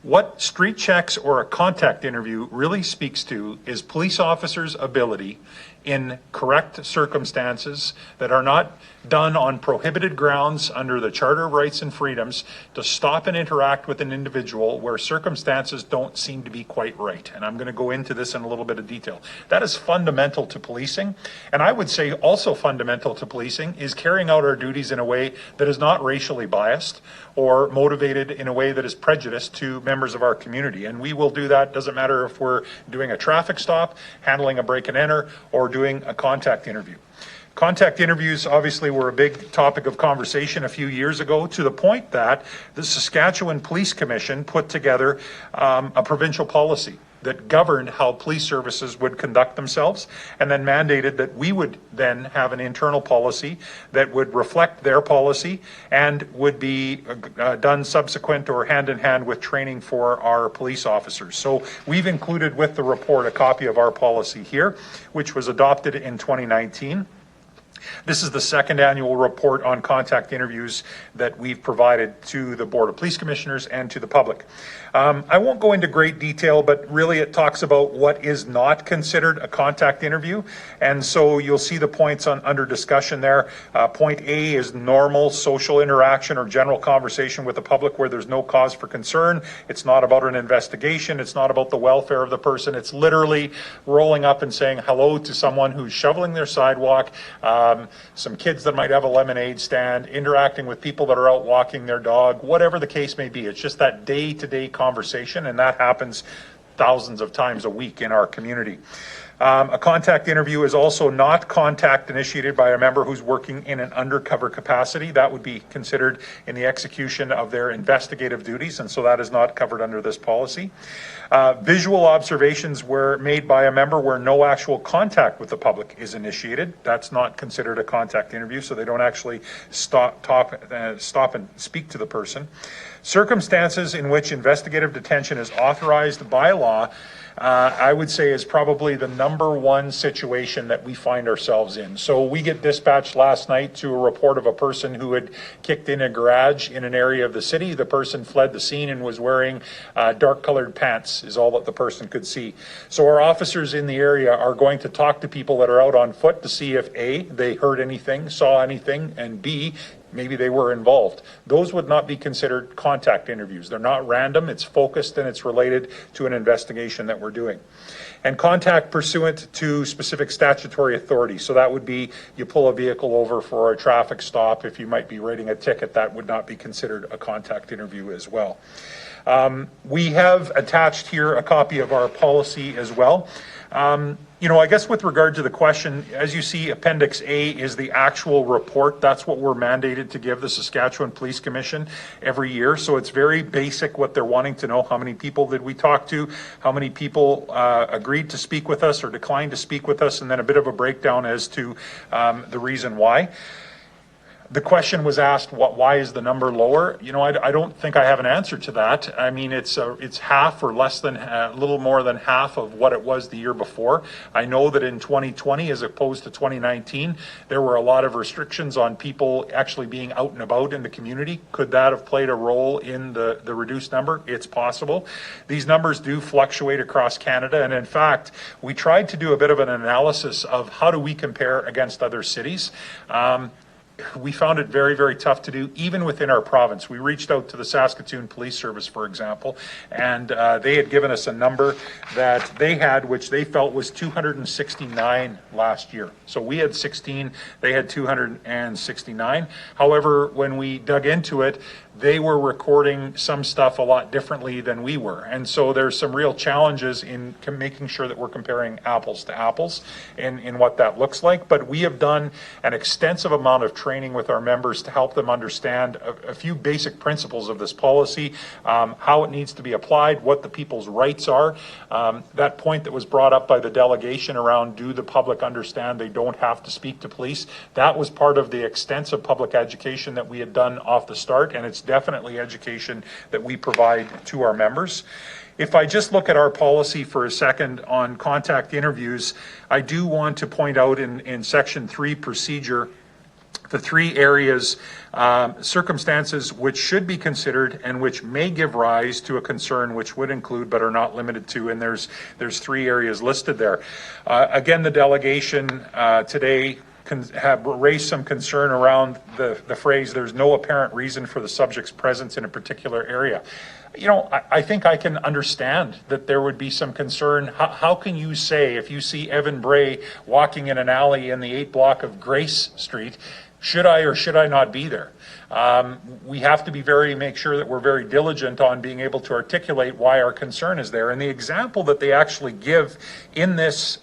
What street checks or a contact interview really speaks to is police officers' ability in correct circumstances that are not done on prohibited grounds under the Charter of Rights and Freedoms to stop and interact with an individual where circumstances don't seem to be quite right. And I'm going to go into this in a little bit of detail. That is fundamental to policing. And I would say also fundamental to policing is carrying out our duties in a way that is not racially biased or motivated in a way that is prejudiced to members of our community. And we will do that. Doesn't matter if we're doing a traffic stop, handling a break and enter, or doing a contact interview. Contact interviews obviously were a big topic of conversation a few years ago, to the point that the Saskatchewan Police Commission put together a provincial policy that governed how police services would conduct themselves, and then mandated that we would then have an internal policy that would reflect their policy and would be done subsequent or hand in hand with training for our police officers. So we've included with the report a copy of our policy here, which was adopted in 2019. This is the second annual report on contact interviews that we've provided to the Board of Police Commissioners and to the public. I won't go into great detail, but really it talks about what is not considered a contact interview. And so you'll see the points under discussion there. Point A is normal social interaction or general conversation with the public where there's no cause for concern. It's not about an investigation. It's not about the welfare of the person. It's literally rolling up and saying hello to someone who's shoveling their sidewalk, some kids that might have a lemonade stand, interacting with people that are out walking their dog, whatever the case may be. It's just that day-to-day conversation, and that happens thousands of times a week in our community. A contact interview is also not contact initiated by a member who's working in an undercover capacity. That would be considered in the execution of their investigative duties, and so that is not covered under this policy. Visual observations were made by a member where no actual contact with the public is initiated. That's not considered a contact interview, so they don't actually stop and speak to the person. Circumstances in which investigative detention is authorized by law, I would say, is probably the number one situation that we find ourselves in. So we get dispatched last night to a report of a person who had kicked in a garage in an area of the city. The person fled the scene and was wearing dark colored pants, is all that the person could see. So our officers in the area are going to talk to people that are out on foot to see if A, they heard anything, saw anything, and B, maybe they were involved. Those would not be considered contact interviews. They're not random, it's focused, and it's related to an investigation that we're doing. And contact pursuant to specific statutory authority. So that would be you pull a vehicle over for a traffic stop. If you might be writing a ticket, that would not be considered a contact interview as well. We have attached here a copy of our policy as well. I guess with regard to the question, as you see, Appendix A is the actual report. That's what we're mandated to give the Saskatchewan Police Commission every year. So it's very basic what they're wanting to know. How many people did we talk to? How many people agreed to speak with us or declined to speak with us? And then a bit of a breakdown as to the reason why. The question was asked, why is the number lower? I don't think I have an answer to that. I mean, it's half or less than a little more than half of what it was the year before. I know that in 2020, as opposed to 2019, there were a lot of restrictions on people actually being out and about in the community. Could that have played a role in the reduced number? It's possible. These numbers do fluctuate across Canada, and in fact, we tried to do a bit of an analysis of how do we compare against other cities. We found it very, very tough to do, even within our province. We reached out to the Saskatoon Police Service, for example, and they had given us a number that they had, which they felt was 269 last year. So we had 16, they had 269. However, when we dug into it, they were recording some stuff a lot differently than we were. And so there's some real challenges in making sure that we're comparing apples to apples in what that looks like. But we have done an extensive amount of training with our members to help them understand a few basic principles of this policy, how it needs to be applied, what the people's rights are. That point that was brought up by the delegation around, do the public understand they don't have to speak to police? That was part of the extensive public education that we had done off the start, and it's definitely education that we provide to our members. If I just look at our policy for a second on contact interviews, I do want to point out in Section 3 procedure, the 3 areas, circumstances which should be considered and which may give rise to a concern, which would include but are not limited to, and there's 3 areas listed there. Again, the delegation today have raised some concern around the phrase, there's no apparent reason for the subject's presence in a particular area. I think I can understand that there would be some concern. How can you say, if you see Evan Bray walking in an alley in the 8th block of Grace Street, should I or should I not be there? We have to make sure that we're very diligent on being able to articulate why our concern is there. And the example that they actually give in this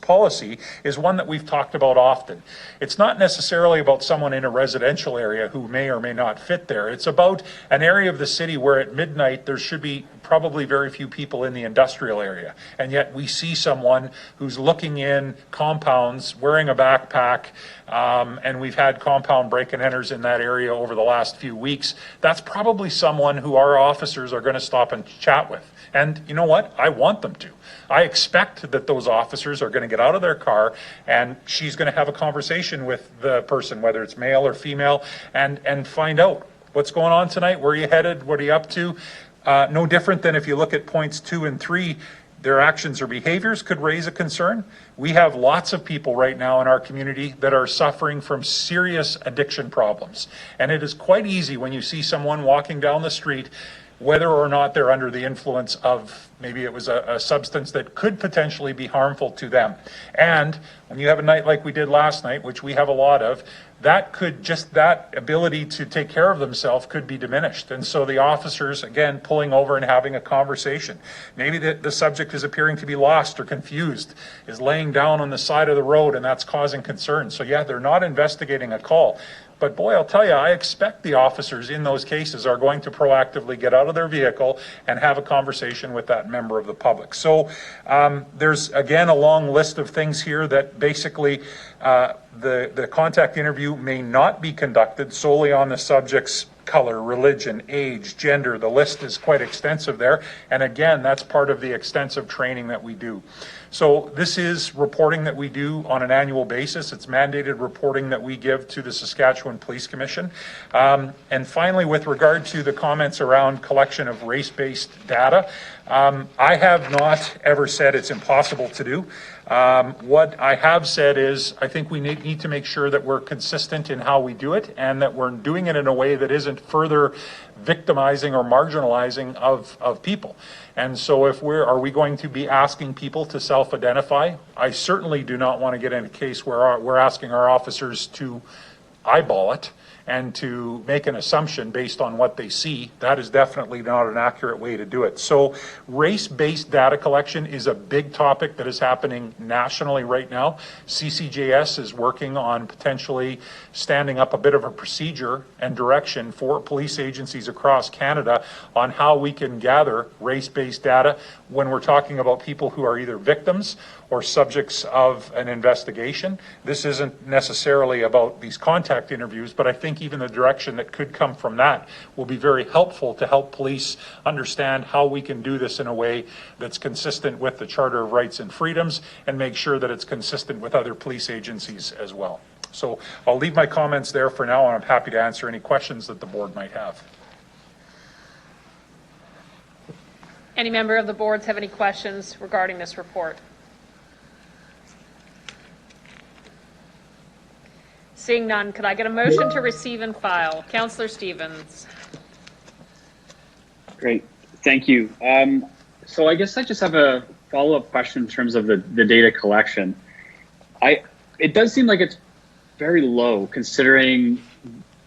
policy is one that we've talked about often. It's not necessarily about someone in a residential area who may or may not fit there. It's about an area of the city where at midnight there should be probably very few people in the industrial area. And yet we see someone who's looking in compounds, wearing a backpack, and we've had compound break-and-enters in that area over the last few weeks. That's probably someone who our officers are going to stop and chat with. And you know what? I want them to. I expect that those officers are going to get out of their car and she's going to have a conversation with the person, whether it's male or female, and find out what's going on tonight, where are you headed, what are you up to? No different than if you look at points 2 and 3, their actions or behaviors could raise a concern. We have lots of people right now in our community that are suffering from serious addiction problems. And it is quite easy when you see someone walking down the street, whether or not they're under the influence of maybe it was a substance that could potentially be harmful to them. And when you have a night like we did last night, which we have a lot of, that ability to take care of themselves could be diminished. And so the officers, again, pulling over and having a conversation. Maybe the subject is appearing to be lost or confused, is laying down on the side of the road, and that's causing concern. So yeah, they're not investigating a call. But boy, I'll tell you, I expect the officers in those cases are going to proactively get out of their vehicle and have a conversation with that member of the public. So there's, again, a long list of things here that basically the contact interview may not be conducted solely on the subject's color, religion, age, gender. The list is quite extensive there. And again, that's part of the extensive training that we do. So this is reporting that we do on an annual basis. It's mandated reporting that we give to the Saskatchewan Police Commission. And finally, with regard to the comments around collection of race-based data, I have not ever said it's impossible to do. What I have said is I think we need to make sure that we're consistent in how we do it and that we're doing it in a way that isn't further victimizing or marginalizing of people. And so are we going to be asking people to self-identify? I certainly do not want to get in a case where we're asking our officers to eyeball it and to make an assumption based on what they see, that is definitely not an accurate way to do it. So race-based data collection is a big topic that is happening nationally right now. CCJS is working on potentially standing up a bit of a procedure and direction for police agencies across Canada on how we can gather race-based data when we're talking about people who are either victims or subjects of an investigation. This isn't necessarily about these contact interviews, but I think even the direction that could come from that will be very helpful to help police understand how we can do this in a way that's consistent with the Charter of Rights and Freedoms and make sure that it's consistent with other police agencies as well. So I'll leave my comments there for now, and I'm happy to answer any questions that the board might have. Any member of the boards have any questions regarding this report? Seeing none, could I get a motion to receive and file? Councillor Stevens. Great, thank you. So I guess I just have a follow-up question in terms of the data collection. It does seem like it's very low considering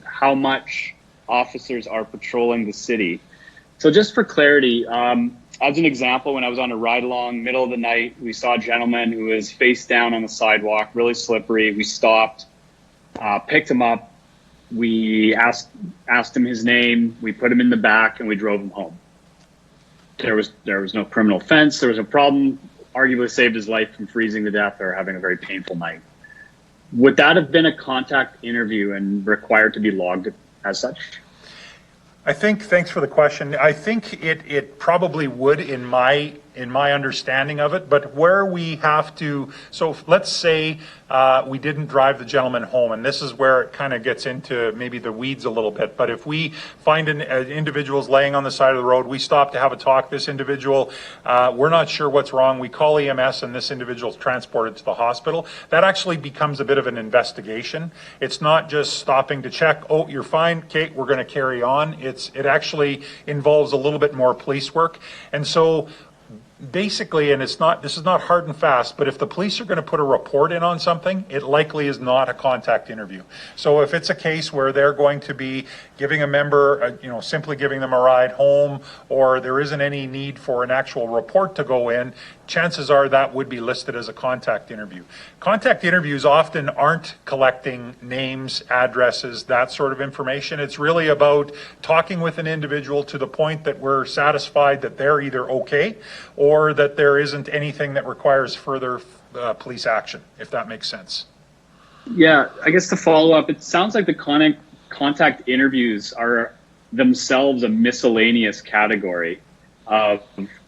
how much officers are patrolling the city. So just for clarity, as an example, when I was on a ride-along, middle of the night, we saw a gentleman who was face down on the sidewalk, really slippery. We stopped, picked him up. We asked him his name. We put him in the back, and we drove him home. There was no criminal offense. There was no problem. Arguably saved his life from freezing to death or having a very painful night. Would that have been a contact interview and required to be logged as such? Thanks for the question. I think it probably would in my understanding of it, but where we have to, so let's say we didn't drive the gentleman home, and this is where it kind of gets into maybe the weeds a little bit, but if we find an individual's laying on the side of the road, we stop to have a talk, this individual, we're not sure what's wrong, we call EMS and this individual's transported to the hospital, that actually becomes a bit of an investigation. It's not just stopping to check, oh, you're fine, Kate, we're going to carry on. It actually involves a little bit more police work. And so basically, and this is not hard and fast, but if the police are going to put a report in on something, it likely is not a contact interview. So if it's a case where they're going to be giving a member, simply giving them a ride home, or there isn't any need for an actual report to go in, chances are that would be listed as a contact interview. Contact interviews often aren't collecting names, addresses, that sort of information. It's really about talking with an individual to the point that we're satisfied that they're either okay or that there isn't anything that requires further police action, if that makes sense. Yeah, I guess to follow up, it sounds like the contact interviews are themselves a miscellaneous category of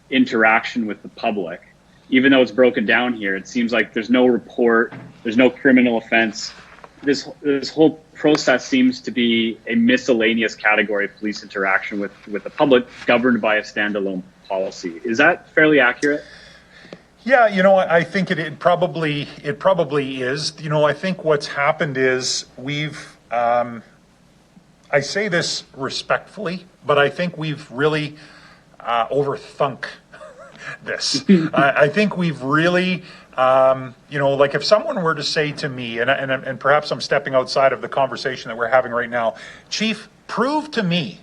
interaction with the public. Even though it's broken down here, it seems like there's no report, there's no criminal offense. This whole process seems to be a miscellaneous category of police interaction with the public governed by a standalone policy. Is that fairly accurate? Yeah, I think it probably is. I think what's happened is we've, I say this respectfully, but I think we've really overthunk this. I think we've really, like if someone were to say to me, and perhaps I'm stepping outside of the conversation that we're having right now, Chief, prove to me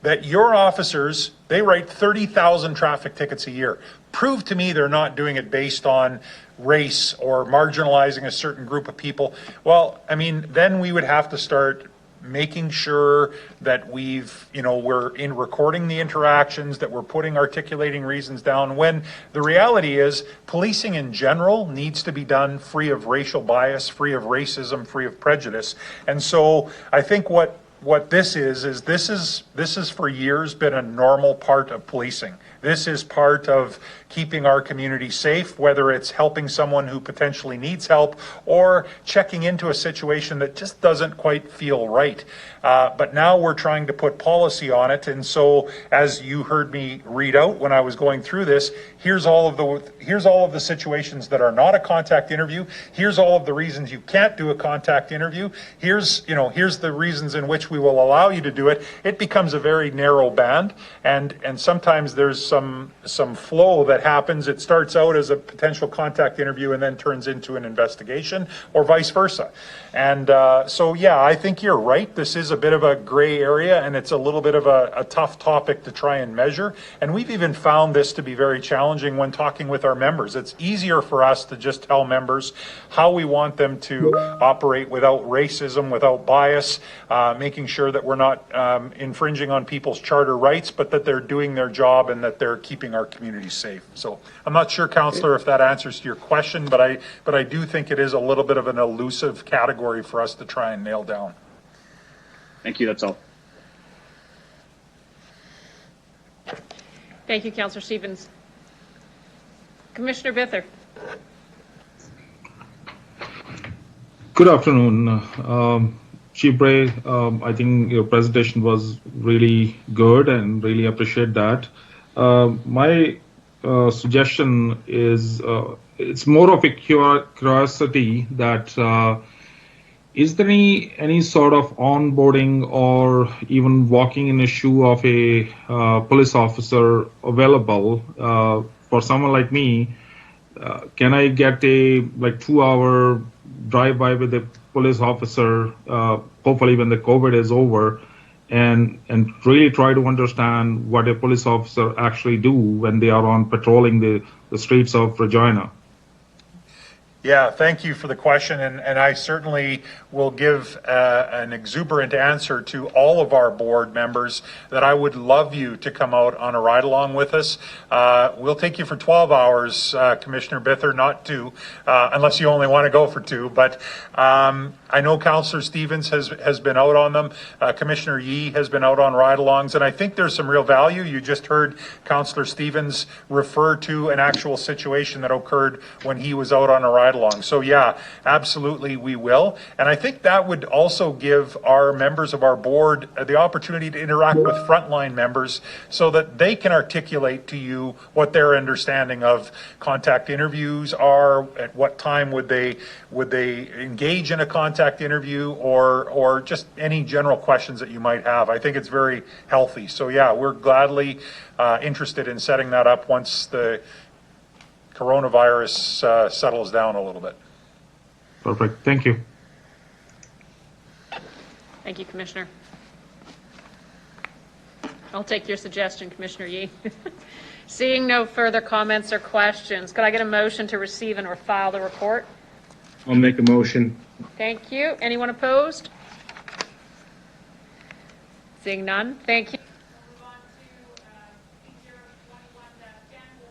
that your officers, they write 30,000 traffic tickets a year. Prove to me they're not doing it based on race or marginalizing a certain group of people. Well, then we would have to start making sure that we're in recording the interactions, that we're articulating reasons down, when the reality is policing in general needs to be done free of racial bias, free of racism, free of prejudice. And so I think what this is for years been a normal part of policing. This is part of keeping our community safe, whether it's helping someone who potentially needs help or checking into a situation that just doesn't quite feel right. But now we're trying to put policy on it. And so as you heard me read out when I was going through this, here's all of the situations that are not a contact interview. Here's all of the reasons you can't do a contact interview. Here's the reasons in which we will allow you to do it. It becomes a very narrow band, and sometimes there's some flow that happens. It starts out as a potential contact interview and then turns into an investigation, or vice versa. And so, yeah, I think you're right. This is a bit of a gray area, and it's a little bit of a tough topic to try and measure. And we've even found this to be very challenging when talking with our members. It's easier for us to just tell members how we want them to operate without racism, without bias, making sure that we're not infringing on people's charter rights, but that they're doing their job and that they're keeping our community safe. So I'm not sure, Councillor, if that answers to your question, but I do think it is a little bit of an elusive category for us to try and nail down. Thank you. That's all. Thank you, Councillor Stevens. Commissioner Bither. Good afternoon. Chief Bray, I think your presentation was really good and really appreciate that. My suggestion is it's more of a curiosity that is there any sort of onboarding or even walking in the shoe of a police officer available for someone like me? Can I get a 2-hour drive-by with a police officer, hopefully when the COVID is over, and really try to understand what a police officer actually do when they are on patrolling the streets of Regina? Yeah, thank you for the question, and I certainly will give an exuberant answer to all of our board members that I would love you to come out on a ride-along with us. We'll take you for 12 hours, Commissioner Bither, not 2, unless you only want to go for 2, but I know Councillor Stevens has been out on them. Commissioner Yee has been out on ride-alongs, and I think there's some real value. You just heard Councillor Stevens refer to an actual situation that occurred when he was out on a ride-along. So yeah, absolutely we will. And I think that would also give our members of our board the opportunity to interact with frontline members so that they can articulate to you what their understanding of contact interviews are, at what time would they engage in a contact interview, or just any general questions that you might have. I think it's very healthy. So yeah, we're gladly interested in setting that up once the coronavirus settles down a little bit. Perfect. Thank you. Thank you, Commissioner. I'll take your suggestion, Commissioner Yee. Seeing no further comments or questions, could I get a motion to receive and or file the report? I'll make a motion. Thank you. Anyone opposed? Seeing none, thank you.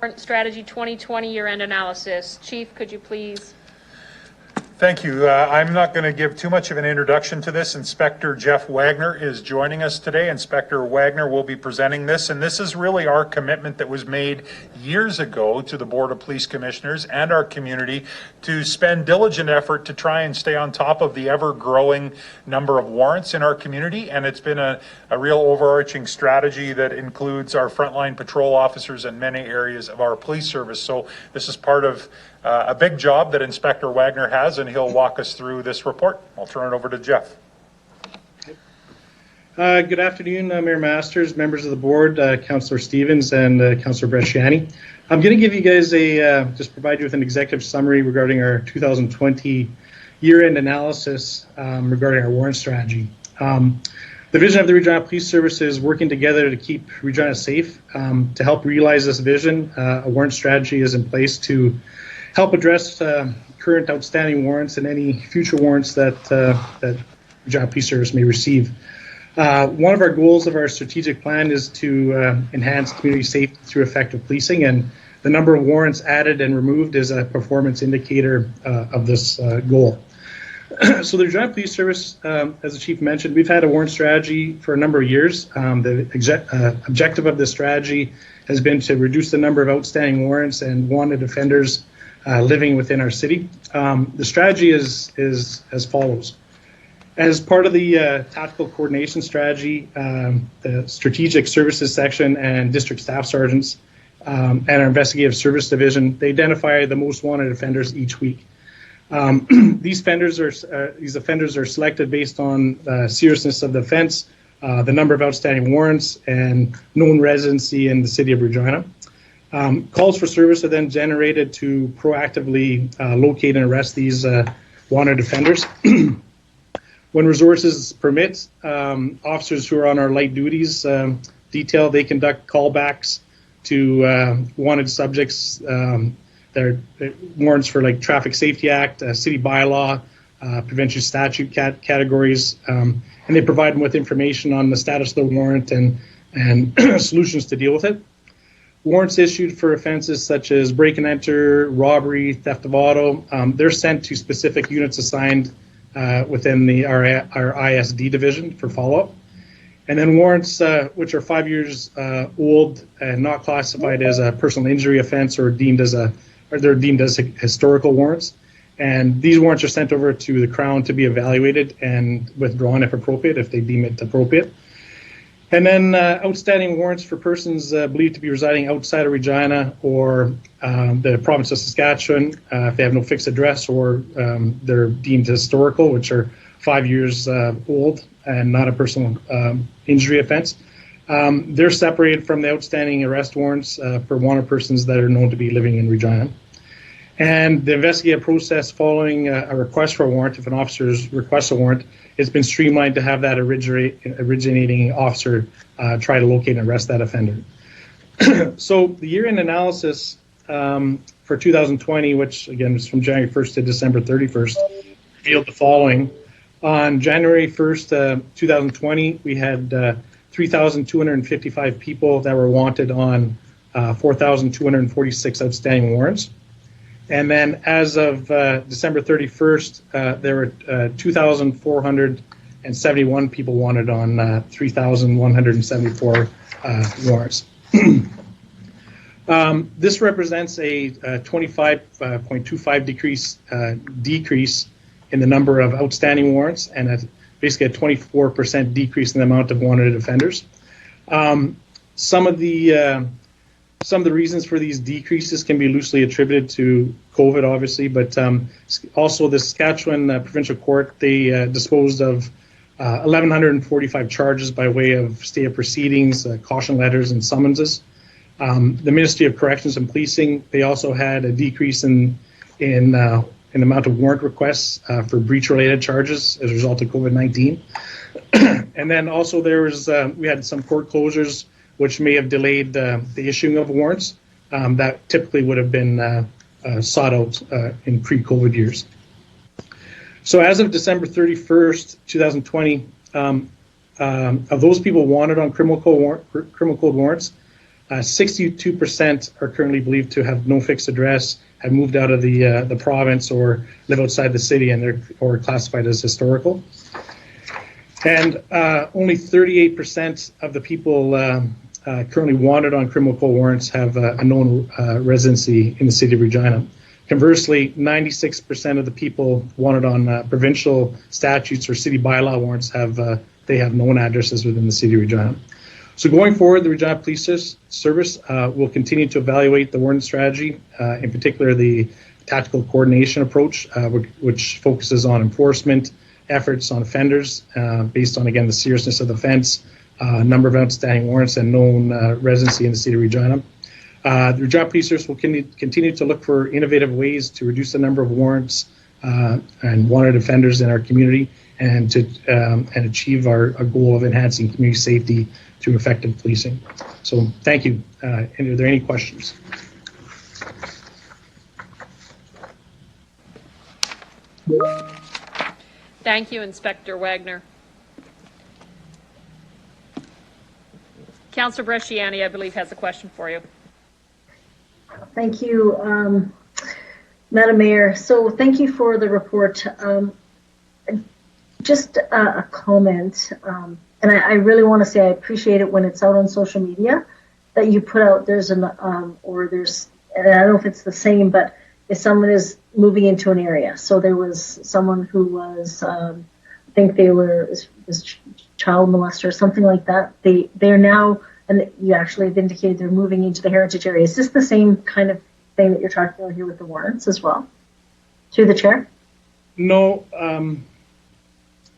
Warrant Strategy 2020 year-end analysis. Chief, could you please? Thank you. I'm not going to give too much of an introduction to this. Inspector Jeff Wagner is joining us today. Inspector Wagner will be presenting this, and this is really our commitment that was made years ago to the Board of Police Commissioners and our community to spend diligent effort to try and stay on top of the ever-growing number of warrants in our community. And it's been a real overarching strategy that includes our frontline patrol officers in many areas of our police service. So this is part of a big job that Inspector Wagner has, and he'll walk us through this report. I'll turn it over to Jeff. Good afternoon, Mayor Masters, members of the board, Councillor Stevens and Councillor Bresciani. I'm going to give you guys just provide you with an executive summary regarding our 2020 year-end analysis regarding our warrant strategy. The vision of the Regina Police Service is working together to keep Regina safe. To help realize this vision, a warrant strategy is in place to help address current outstanding warrants and any future warrants that Regina Police Service may receive. One of our goals of our strategic plan is to enhance community safety through effective policing, and the number of warrants added and removed is a performance indicator of this goal. So the Regina Police Service, as the Chief mentioned, we've had a warrant strategy for a number of years. The objective of this strategy has been to reduce the number of outstanding warrants and wanted offenders living within our city. The strategy is as follows. As part of the tactical coordination strategy, the strategic services section and district staff sergeants and our investigative service division, they identify the most wanted offenders each week. These offenders are selected based on the seriousness of the offense, the number of outstanding warrants, and known residency in the city of Regina. Calls for service are then generated to proactively locate and arrest these wanted offenders. When resources permit, officers who are on our light duties detail, they conduct callbacks to wanted subjects that are warrants for like Traffic Safety Act, City Bylaw, Prevention Statute categories, and they provide them with information on the status of the warrant and solutions to deal with it. Warrants issued for offenses such as break and enter, robbery, theft of auto, they're sent to specific units assigned within our ISD division for follow-up. And then warrants which are 5 years old and not classified as a personal injury offense or they're deemed as historical warrants. And these warrants are sent over to the Crown to be evaluated and withdrawn if appropriate, if they deem it appropriate. And then outstanding warrants for persons believed to be residing outside of Regina or the province of Saskatchewan, if they have no fixed address or they're deemed historical, which are 5 years old and not a personal injury offense. They're separated from the outstanding arrest warrants for wanted persons that are known to be living in Regina. And the investigative process following a request for a warrant, if an officer requests a warrant, it's been streamlined to have that originating officer try to locate and arrest that offender. So the year-end analysis for 2020, which again was from January 1st to December 31st, revealed the following. On January 1st, 2020, we had 3,255 people that were wanted on 4,246 outstanding warrants. And then as of December 31st, there were 2,471 people wanted on 3,174 warrants. This represents a 25.25 decrease in the number of outstanding warrants and basically a 24% decrease in the amount of wanted offenders. Some of the reasons for these decreases can be loosely attributed to COVID, obviously, but also the Saskatchewan Provincial Court, they disposed of 1,145 charges by way of stay of proceedings, caution letters, and summonses. The Ministry of Corrections and Policing, they also had a decrease in the amount of warrant requests for breach-related charges as a result of COVID-19. And then also there was we had some court closures which may have delayed the issuing of warrants that typically would have been sought out in pre-COVID years. So as of December 31st, 2020, of those people wanted on criminal code warrants, 62% are currently believed to have no fixed address, have moved out of the province or live outside the city and or classified as historical. And only 38% of the people currently wanted on criminal code warrants have a known residency in the city of Regina. Conversely, 96% of the people wanted on provincial statutes or city bylaw warrants have known addresses within the city of Regina. So going forward, the Regina Police Service will continue to evaluate the warrant strategy, in particular the tactical coordination approach, which focuses on enforcement efforts on offenders based on, again, the seriousness of the offense, number of outstanding warrants, and known residency in the city of Regina. The Regina Police Service will continue to look for innovative ways to reduce the number of warrants and wanted offenders in our community and to achieve our goal of enhancing community safety through effective policing. So thank you. And are there any questions? Thank you, Inspector Wagner. Councillor Bresciani, I believe, has a question for you. Thank you, Madam Mayor. So thank you for the report. Just a comment, and I really want to say I appreciate it when it's out on social media that you put out and I don't know if it's the same, but if someone is moving into an area. So there was someone who was, I think they were child molester or something like that. They're now, and you actually have indicated they're moving into the heritage area. Is this the same kind of thing that you're talking about here with the warrants as well? Through the chair? No,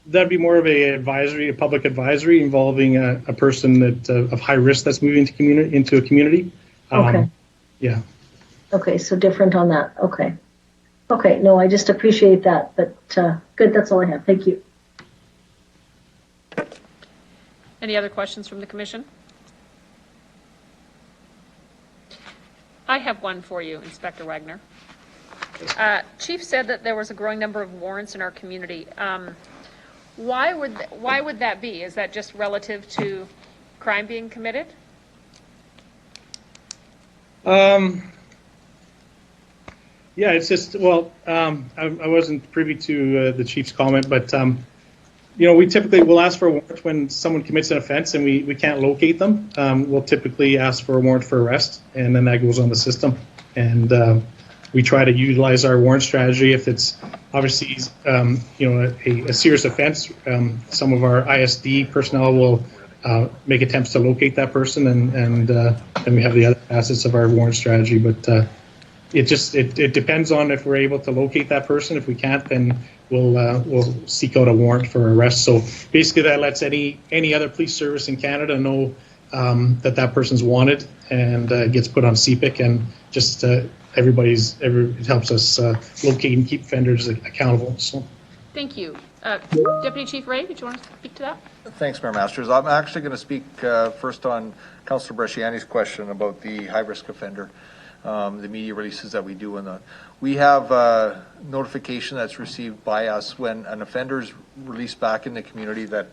that'd be more of a public advisory involving a person that of high risk that's moving into a community. Okay. Yeah. Okay, so different on that. Okay. Okay, no, I just appreciate that, but good, that's all I have. Thank you. Any other questions from the commission? I have one for you, Inspector Wagner. Chief said that there was a growing number of warrants in our community. Why would that be? Is that just relative to crime being committed? Yeah, it's just, well, I wasn't privy to the chief's comment, but, we typically will ask for a warrant when someone commits an offense and we can't locate them. We'll typically ask for a warrant for arrest, and then that goes on the system. And we try to utilize our warrant strategy if it's obviously, a serious offense. Some of our ISD personnel will make attempts to locate that person, and we have the other facets of our warrant strategy. But it depends on if we're able to locate that person. If we can't, then we'll seek out a warrant for arrest. So basically, that lets any other police service in Canada know that person's wanted, and gets put on CPIC, and just it helps us locate and keep offenders accountable. So. Thank you. Deputy Chief Ray, did you want to speak to that? Thanks, Mayor Masters. I'm actually going to speak first on Councillor Bresciani's question about the high-risk offender. The media releases that we do, and we have notification that's received by us when an offender is released back in the community that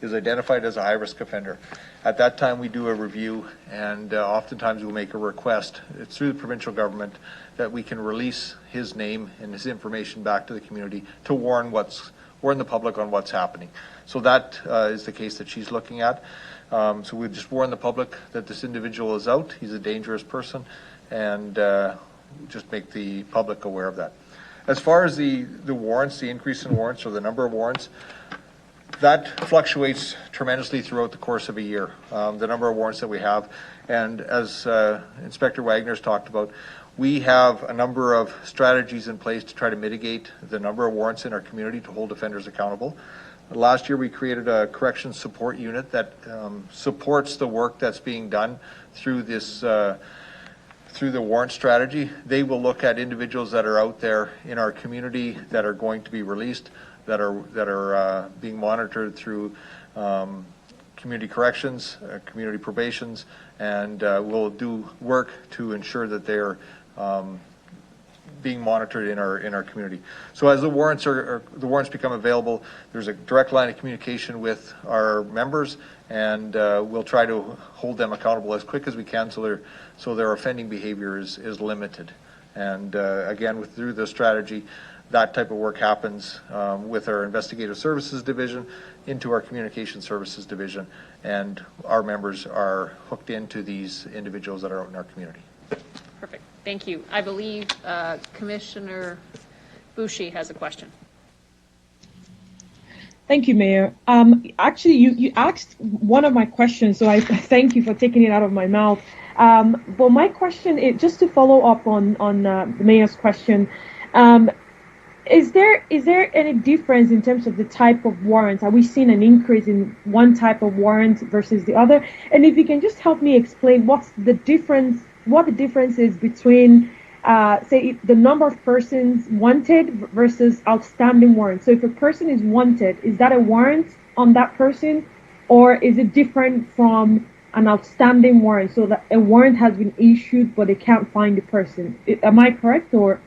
is identified as a high-risk offender. At that time, we do a review, and oftentimes we'll make a request. It's through the provincial government that we can release his name and his information back to the community to warn the public on what's happening. So that is the case that she's looking at. So we just warn the public that this individual is out. He's a dangerous person, and just make the public aware of that. As far as the warrants, the increase in warrants or the number of warrants, that fluctuates tremendously throughout the course of a year, the number of warrants that we have. And as Inspector Wagner's talked about, we have a number of strategies in place to try to mitigate the number of warrants in our community to hold offenders accountable. Last year, we created a corrections support unit that supports the work that's being done through this through the warrant strategy. They will look at individuals that are out there in our community that are going to be released, that are being monitored through community corrections, community probations, and we'll do work to ensure that they're being monitored in our community. So as the warrants become available, there's a direct line of communication with our members, and we'll try to hold them accountable as quick as we can, so their offending behavior is limited. And again, through the strategy, that type of work happens with our investigative services division into our communication services division, and our members are hooked into these individuals that are out in our community. Perfect. Thank you. I believe Commissioner Boucher has a question. Thank you, Mayor. Actually, you asked one of my questions, so I thank you for taking it out of my mouth. But my question is just to follow up on the Mayor's question. Is there any difference in terms of the type of warrants? Are we seeing an increase in one type of warrant versus the other? And if you can just help me explain what the difference is between, say, the number of persons wanted versus outstanding warrants. So if a person is wanted, is that a warrant on that person, or is it different from an outstanding warrant, so that a warrant has been issued but they can't find the person? Am I correct, or?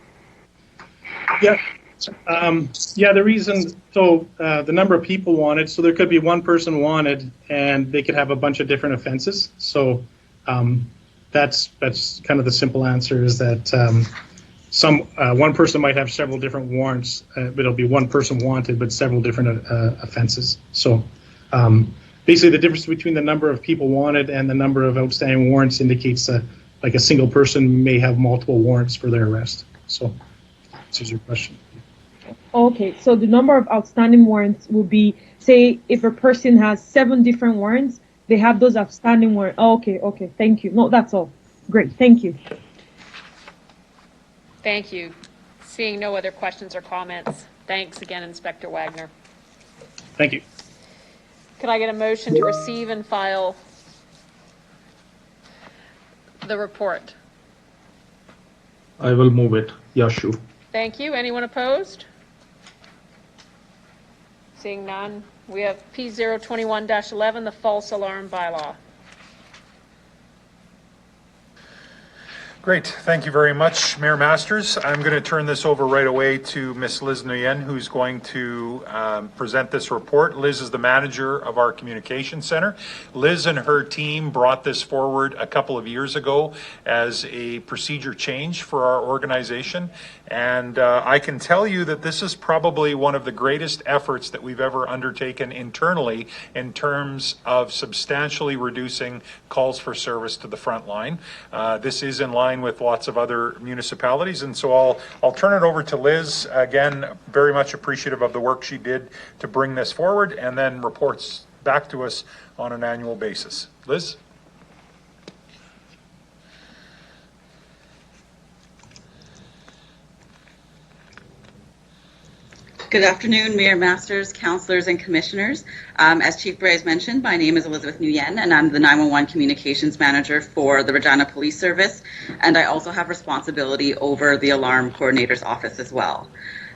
Yeah. The reason, the number of people wanted, so there could be one person wanted and they could have a bunch of different offenses. So that's kind of the simple answer, is that one person might have several different warrants, but it'll be one person wanted but several different offenses. So basically the difference between the number of people wanted and the number of outstanding warrants indicates that like a single person may have multiple warrants for their arrest. So this is your question. Okay, so the number of outstanding warrants will be, say, if a person has 7 different warrants, they have those outstanding warrants. Oh, okay, thank you. No, that's all. Great, thank you. Thank you. Seeing no other questions or comments, thanks again, Inspector Wagner. Thank you. Could I get a motion to receive and file the report? I will move it. Yashu. Thank you. Anyone opposed? Seeing none, we have P021-11, the false alarm bylaw. Great, thank you very much, Mayor Masters. I'm going to turn this over right away to Ms. Liz Nguyen, who's going to present this report. Liz is the manager of our communication center. Liz and her team brought this forward a couple of years ago as a procedure change for our organization. And I can tell you that this is probably one of the greatest efforts that we've ever undertaken internally in terms of substantially reducing calls for service to the front line. This is in line with lots of other municipalities, and so I'll turn it over to Liz. Again, very much appreciative of the work she did to bring this forward, and then reports back to us on an annual basis. Liz? Good afternoon, Mayor Masters, councillors, and commissioners. As Chief Bray has mentioned, my name is Elizabeth Nguyen, and I'm the 911 Communications Manager for the Regina Police Service, and I also have responsibility over the Alarm Coordinator's Office as well.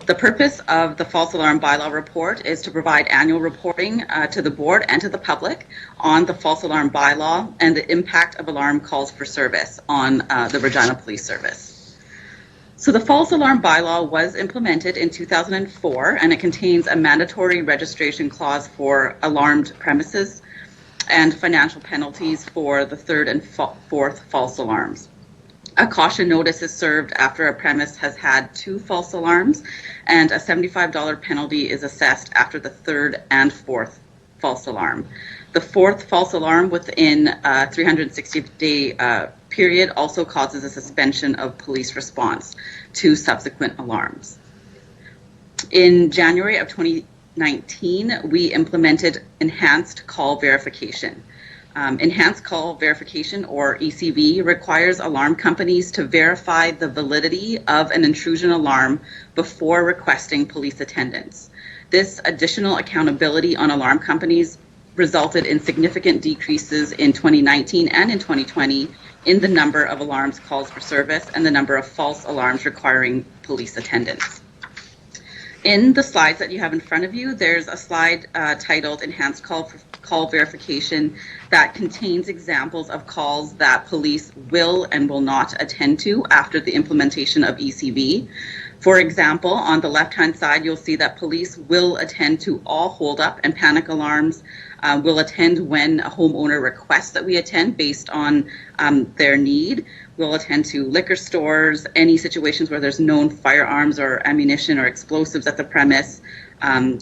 The purpose of the False Alarm Bylaw Report is to provide annual reporting to the board and to the public on the False Alarm Bylaw and the impact of alarm calls for service on the Regina Police Service. So the false alarm bylaw was implemented in 2004, and it contains a mandatory registration clause for alarmed premises and financial penalties for the third and fourth false alarms. A caution notice is served after a premise has had 2 false alarms, and a $75 penalty is assessed after the third and fourth false alarm. The fourth false alarm within a 360-day period also causes a suspension of police response to subsequent alarms. In January of 2019, we implemented enhanced call verification. Enhanced call verification, or ECV, requires alarm companies to verify the validity of an intrusion alarm before requesting police attendance. This additional accountability on alarm companies resulted in significant decreases in 2019 and in 2020 in the number of alarms calls for service and the number of false alarms requiring police attendance. In the slides that you have in front of you, there's a slide titled Enhanced Call Verification that contains examples of calls that police will and will not attend to after the implementation of ECV. For example, on the left-hand side, you'll see that police will attend to all hold-up and panic alarms, will attend when a homeowner requests that we attend based on their need. We'll attend to liquor stores, any situations where there's known firearms or ammunition or explosives at the premise,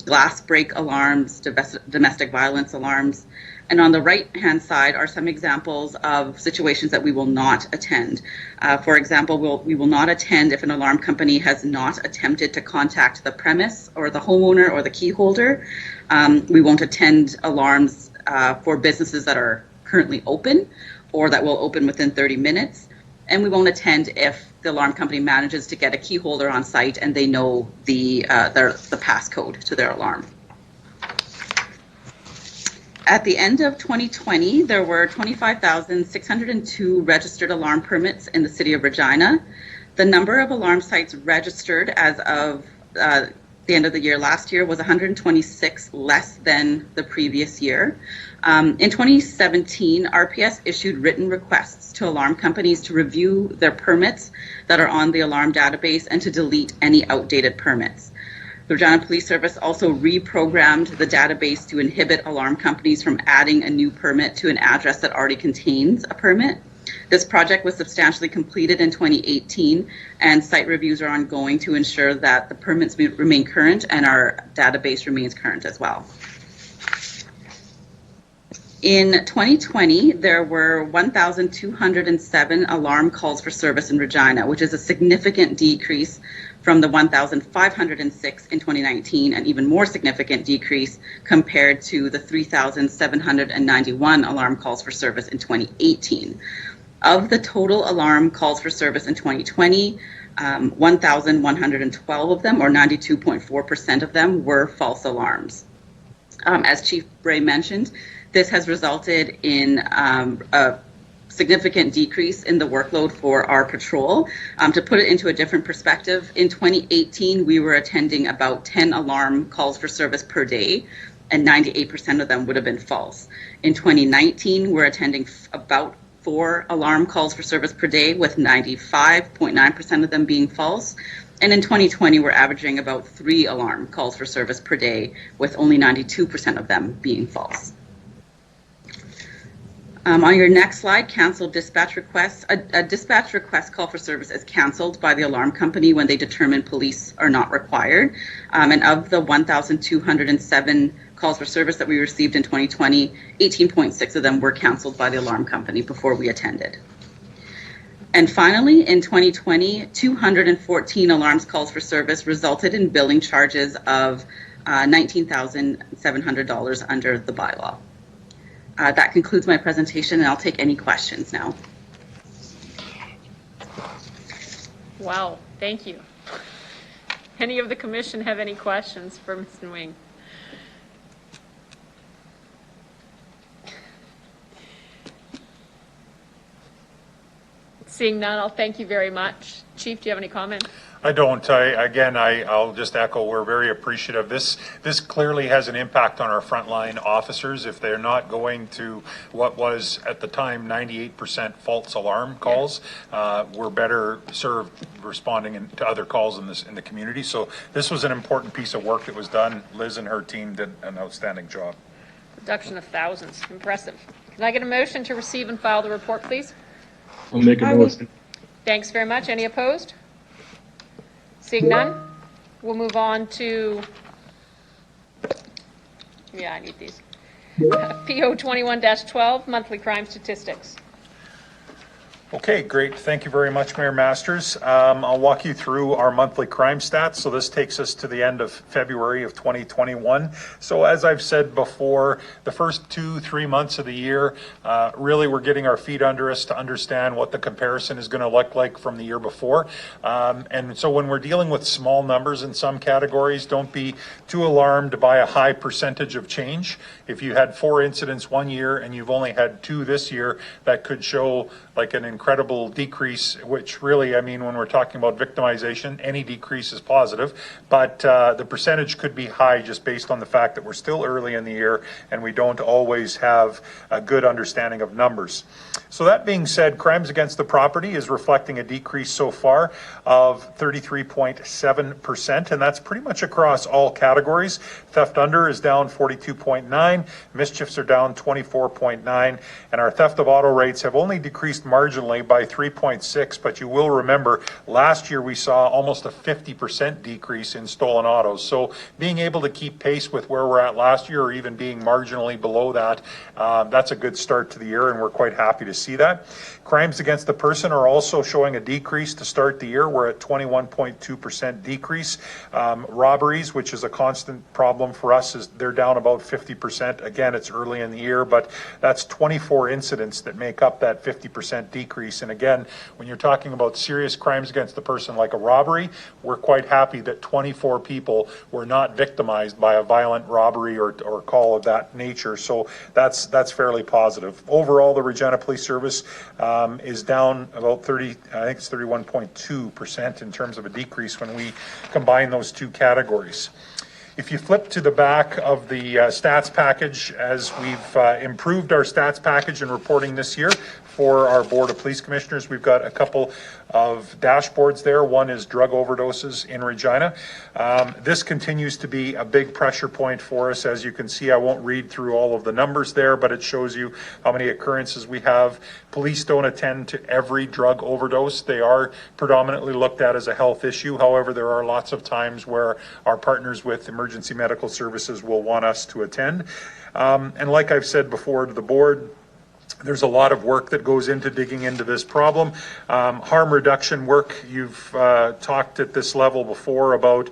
glass break alarms, domestic violence alarms. And on the right-hand side are some examples of situations that we will not attend. For example, we will not attend if an alarm company has not attempted to contact the premise or the homeowner or the key holder. We won't attend alarms for businesses that are currently open or that will open within 30 minutes. And we won't attend if the alarm company manages to get a key holder on site and they know the passcode to their alarm. At the end of 2020, there were 25,602 registered alarm permits in the city of Regina. The number of alarm sites registered as of the end of the year last year was 126 less than the previous year. In 2017, RPS issued written requests to alarm companies to review their permits that are on the alarm database and to delete any outdated permits. The Regina Police Service also reprogrammed the database to inhibit alarm companies from adding a new permit to an address that already contains a permit. This project was substantially completed in 2018, and site reviews are ongoing to ensure that the permits remain current and our database remains current as well. In 2020, there were 1,207 alarm calls for service in Regina, which is a significant decrease from the 1,506 in 2019, and even more significant decrease compared to the 3,791 alarm calls for service in 2018. Of the total alarm calls for service in 2020, 1,112 of them, or 92.4% of them, were false alarms. As Chief Bray mentioned, this has resulted in a significant decrease in the workload for our patrol. To put it into a different perspective, in 2018, we were attending about 10 alarm calls for service per day, and 98% of them would have been false. In 2019, we're attending about 4 alarm calls for service per day, with 95.9% of them being false. And in 2020, we're averaging about 3 alarm calls for service per day, with only 92% of them being false. On your next slide, canceled dispatch requests. A dispatch request call for service is canceled by the alarm company when they determine police are not required. And of the 1,207 calls for service that we received in 2020, 18.6 of them were canceled by the alarm company before we attended. And finally, in 2020, 214 alarms calls for service resulted in billing charges of $19,700 under the bylaw. That concludes my presentation, and I'll take any questions now. Wow, thank you. Any of the commission have any questions for Ms. Nguyen? Seeing none, I'll thank you very much. Chief, do you have any comment? I don't. I'll just echo, we're very appreciative. This clearly has an impact on our frontline officers. If they're not going to what was at the time 98% false alarm calls, we're better served responding to other calls in the community. So this was an important piece of work that was done. Liz and her team did an outstanding job. Reduction of thousands, impressive. Can I get a motion to receive and file the report, please? I'll make a motion. Thanks very much. Any opposed? Seeing none, we'll move on to, I need these. PO 21-12, monthly crime statistics. Okay, great. Thank you very much, Mayor Masters. I'll walk you through our monthly crime stats. So this takes us to the end of February of 2021. So as I've said before, the first 2-3 months of the year, really we're getting our feet under us to understand what the comparison is going to look like from the year before. And so when we're dealing with small numbers in some categories, don't be too alarmed by a high percentage of change. If you had 4 incidents one year and you've only had 2 this year, that could show like an incredible decrease, which really, I mean, when we're talking about victimization, any decrease is positive, but the percentage could be high just based on the fact that we're still early in the year and we don't always have a good understanding of numbers. So that being said, crimes against the property is reflecting a decrease so far of 33.7%, and that's pretty much across all categories. Theft under is down 42.9, mischiefs are down 24.9, and our theft of auto rates have only decreased marginally by 3.6, but you will remember last year we saw almost a 50% decrease in stolen autos. So being able to keep pace with where we're at last year or even being marginally below that, that's a good start to the year, and we're quite happy to see that. Crimes against the person are also showing a decrease to start the year. We're at 21.2% decrease. Robberies, which is a constant problem for us, is they're down about 50%. Again, it's early in the year, but that's 24 incidents that make up that 50% decrease. And again, when you're talking about serious crimes against the person like a robbery, we're quite happy that 24 people were not victimized by a violent robbery or call of that nature. So that's fairly positive. Overall, the Regina Police Service is down about 31.2% in terms of a decrease when we combine those two categories. If you flip to the back of the stats package, as we've improved our stats package and reporting this year for our Board of Police Commissioners, we've got a couple of dashboards there. One is drug overdoses in Regina. This continues to be a big pressure point for us. As you can see, I won't read through all of the numbers there, but it shows you how many occurrences we have. Police don't attend to every drug overdose. They are predominantly looked at as a health issue. However, there are lots of times where our partners with emergency medical services will want us to attend. And like I've said before to the board, there's a lot of work that goes into digging into this problem. Harm reduction work, you've talked at this level before about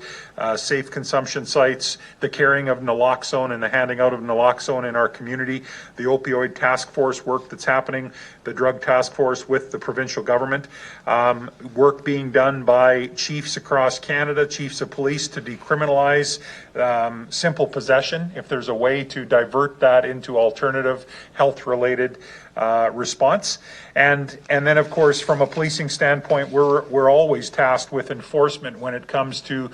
safe consumption sites, the carrying of naloxone and the handing out of naloxone in our community, the opioid task force work that's happening, the drug task force with the provincial government, work being done by chiefs across Canada, chiefs of police to decriminalize simple possession, if there's a way to divert that into alternative health-related response. And then, of course, from a policing standpoint, we're always tasked with enforcement when it comes to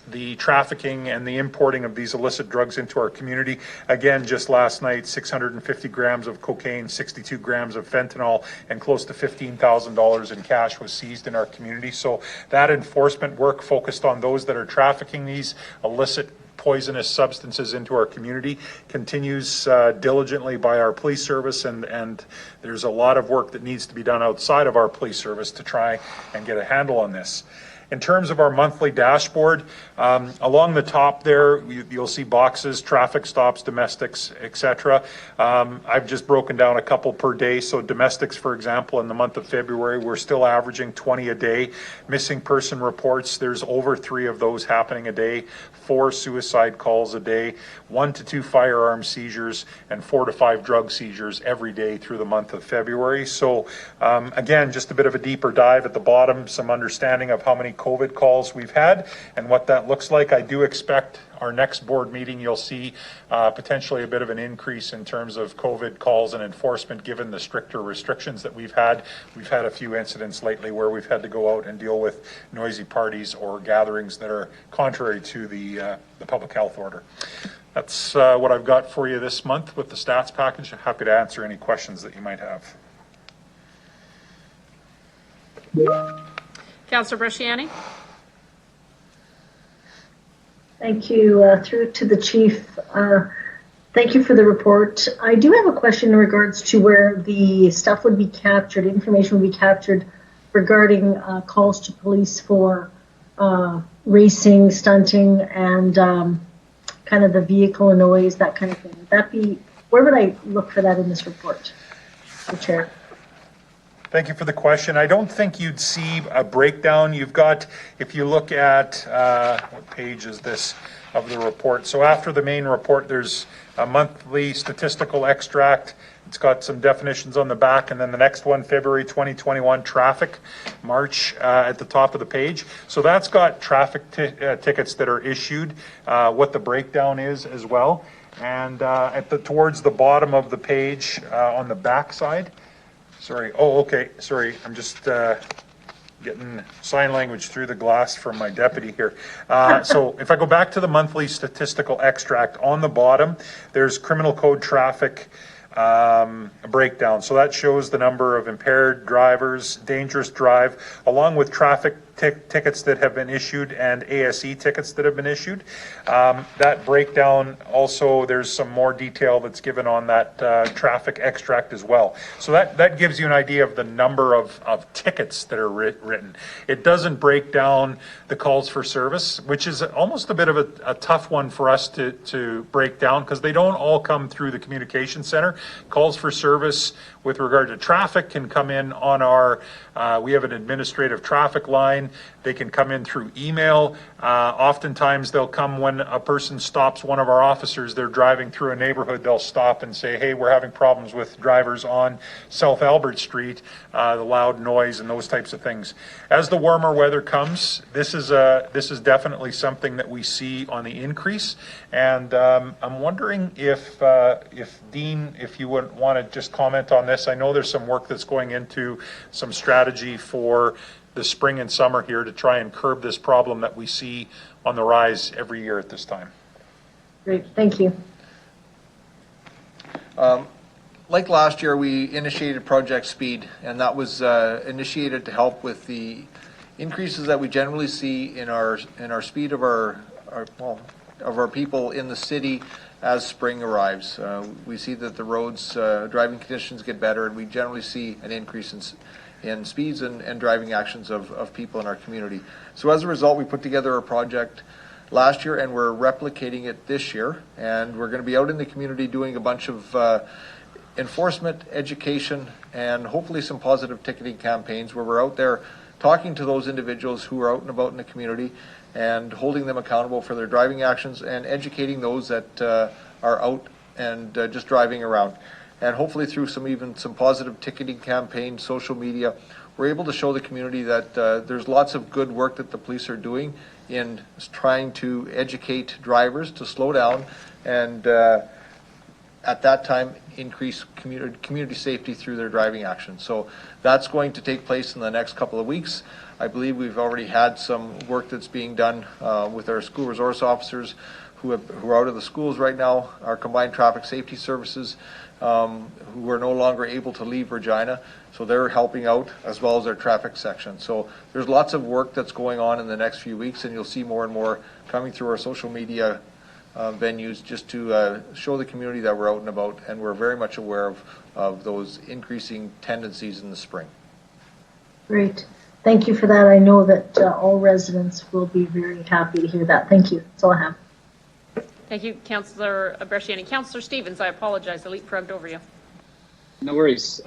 the trafficking and the importing of these illicit drugs into our community. Again, just last night, 650 grams of cocaine, 62 grams of fentanyl, and close to $15,000 in cash was seized in our community. So that enforcement work focused on those that are trafficking these illicit poisonous substances into our community continues diligently by our police service, and there's a lot of work that needs to be done outside of our police service to try and get a handle on this. In terms of our monthly dashboard, along the top there, you'll see boxes, traffic stops, domestics, etc. I've just broken down a couple per day. So domestics, for example, in the month of February, we're still averaging 20 a day. Missing person reports, there's over 3 of those happening a day. 4 suicide calls a day, 1 to 2 firearm seizures, and 4 to 5 drug seizures every day through the month of February. So again, just a bit of a deeper dive at the bottom, some understanding of how many COVID calls we've had and what that looks like. I do expect our next board meeting, you'll see potentially a bit of an increase in terms of COVID calls and enforcement given the stricter restrictions that we've had. We've had a few incidents lately where we've had to go out and deal with noisy parties or gatherings that are contrary to the public health order. That's what I've got for you this month with the stats package. I'm happy to answer any questions that you might have. Councillor Bresciani? Thank you. Through to the chief. Thank you for the report. I do have a question in regards to where the stuff would be captured, information would be captured regarding calls to police for racing, stunting, and kind of the vehicle noise, that kind of thing. Would that be, where would I look for that in this report, the chair? Thank you for the question. I don't think you'd see a breakdown. You've got, if you look at, what page is this of the report? So after the main report, there's a monthly statistical extract. It's got some definitions on the back, and then the next one, February 2021 traffic, March at the top of the page. So that's got traffic tickets that are issued, what the breakdown is as well. And towards the bottom of the page on the back side, sorry. Oh, okay. Sorry. I'm just getting sign language through the glass from my deputy here. So if I go back to the monthly statistical extract, on the bottom, there's criminal code traffic breakdown. So that shows the number of impaired drivers, dangerous drive, along with traffic tickets that have been issued and ASE tickets that have been issued. That breakdown also, there's some more detail that's given on that traffic extract as well. So that gives you an idea of the number of tickets that are written. It doesn't break down the calls for service, which is almost a bit of a tough one for us to break down because they don't all come through the communication center. Calls for service with regard to traffic can come in on our, we have an administrative traffic line. They can come in through email. Oftentimes they'll come when a person stops one of our officers. They're driving through a neighborhood. They'll stop and say, hey, we're having problems with drivers on South Albert Street, the loud noise and those types of things. As the warmer weather comes, this is definitely something that we see on the increase. And I'm wondering if Dean, if you would want to just comment on this. I know there's some work that's going into some strategy for the spring and summer here to try and curb this problem that we see on the rise every year at this time. Great, thank you. Like last year, we initiated Project Speed, and that was initiated to help with the increases that we generally see in our speed of our people in the city as spring arrives. We see that the roads driving conditions get better, and we generally see an increase in speeds and driving actions of people in our community. So as a result, we put together a project last year, and we're replicating it this year, and we're going to be out in the community doing a bunch of enforcement, education, and hopefully some positive ticketing campaigns where we're out there talking to those individuals who are out and about in the community and holding them accountable for their driving actions and educating those that are out and just driving around. And hopefully through some positive ticketing campaigns, social media, we're able to show the community that there's lots of good work that the police are doing in trying to educate drivers to slow down and at that time, increase community safety through their driving actions. So that's going to take place in the next couple of weeks. I believe we've already had some work that's being done with our school resource officers who are out of the schools right now, our combined traffic safety services, who are no longer able to leave Regina. So they're helping out, as well as their traffic section. So there's lots of work that's going on in the next few weeks, and you'll see more and more coming through our social media venues just to show the community that we're out and about, and we're very much aware of those increasing tendencies in the spring. Great. Thank you for that. I know that all residents will be very happy to hear that. Thank you. That's all I have. Thank you, Councillor Bresciani. Councillor Stevens, I apologize. I leapfrogged over you. No worries.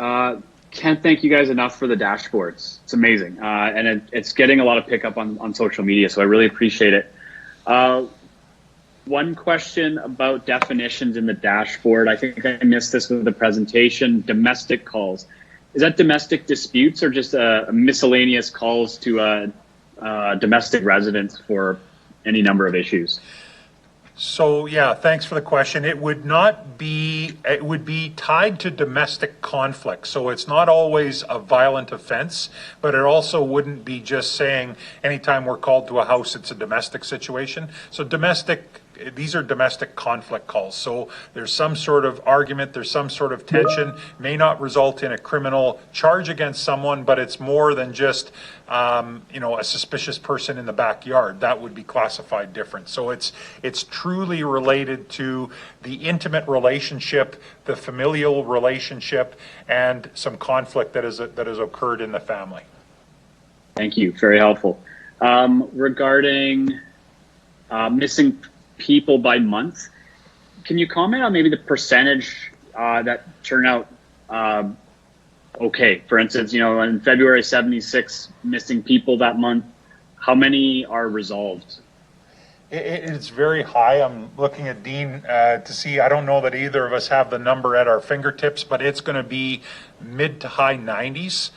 Can't thank you guys enough for the dashboards. It's amazing. And it's getting a lot of pickup on social media, so I really appreciate it. One question about definitions in the dashboard. I think I missed this with the presentation. Domestic calls. Is that domestic disputes or just miscellaneous calls to domestic residents for any number of issues? So yeah, thanks for the question. It would be tied to domestic conflict. So it's not always a violent offense, but it also wouldn't be just saying anytime we're called to a house, it's a domestic situation. So these are domestic conflict calls. So there's some sort of argument, there's some sort of tension, may not result in a criminal charge against someone, but it's more than just, a suspicious person in the backyard. That would be classified different. So it's truly related to the intimate relationship, the familial relationship, and some conflict that has occurred in the family. Thank you. Very helpful. Regarding missing people by month, can you comment on maybe the percentage that turn out okay? For instance, in February, 76 missing people that month. How many are resolved? It's very high. I'm looking at Dean to see. I don't know that either of us have the number at our fingertips, but it's going to be mid to high 90s.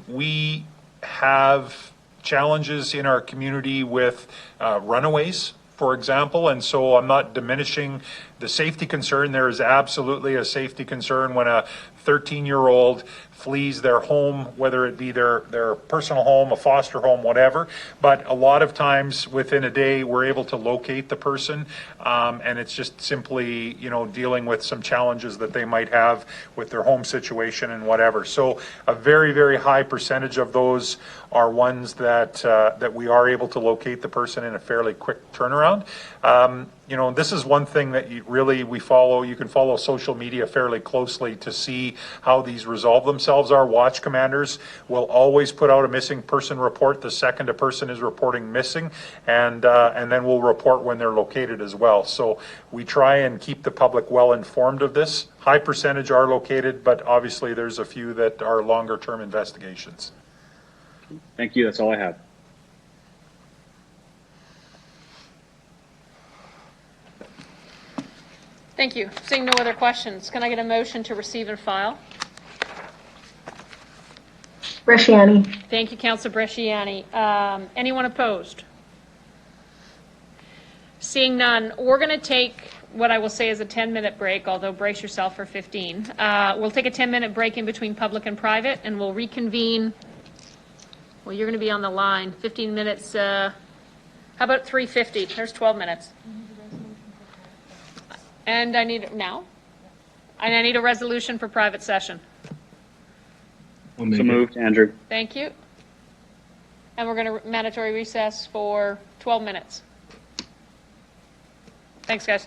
We have challenges in our community with runaways, for example, and so I'm not diminishing the safety concern. There is absolutely a safety concern when a 13-year-old flees their home, whether it be their personal home, a foster home, whatever. But a lot of times within a day, we're able to locate the person, and it's just simply, dealing with some challenges that they might have with their home situation and whatever. So a very, very high percentage of those are ones that we are able to locate the person in a fairly quick turnaround. This is one thing that we follow. You can follow social media fairly closely to see how these resolve themselves. Our watch commanders will always put out a missing person report the second a person is reporting missing, and then we'll report when they're located as well. So we try and keep the public well informed of this. High percentage are located, but obviously there's a few that are longer term investigations. Thank you. That's all I have. Thank you. Seeing no other questions, can I get a motion to receive and file? Bresciani. Thank you, Councillor Bresciani. Anyone opposed? Seeing none, we're going to take what I will say is a 10-minute break, although brace yourself for 15. We'll take a 10-minute break in between public and private, and we'll reconvene. Well, you're going to be on the line. 15 minutes. How about 3:50? There's 12 minutes. And I need a resolution for private session. So moved, Andrew. Thank you. And we're going to mandatory recess for 12 minutes. Thanks, guys.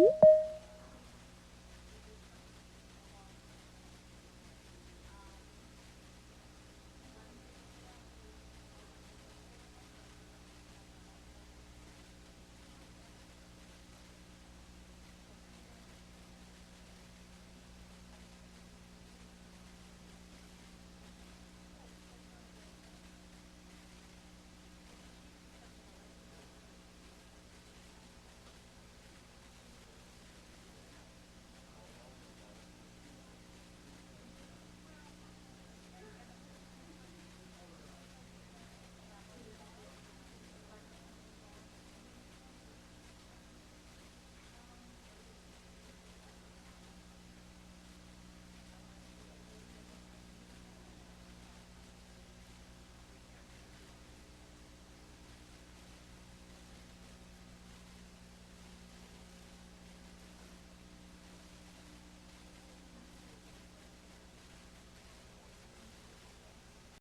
you.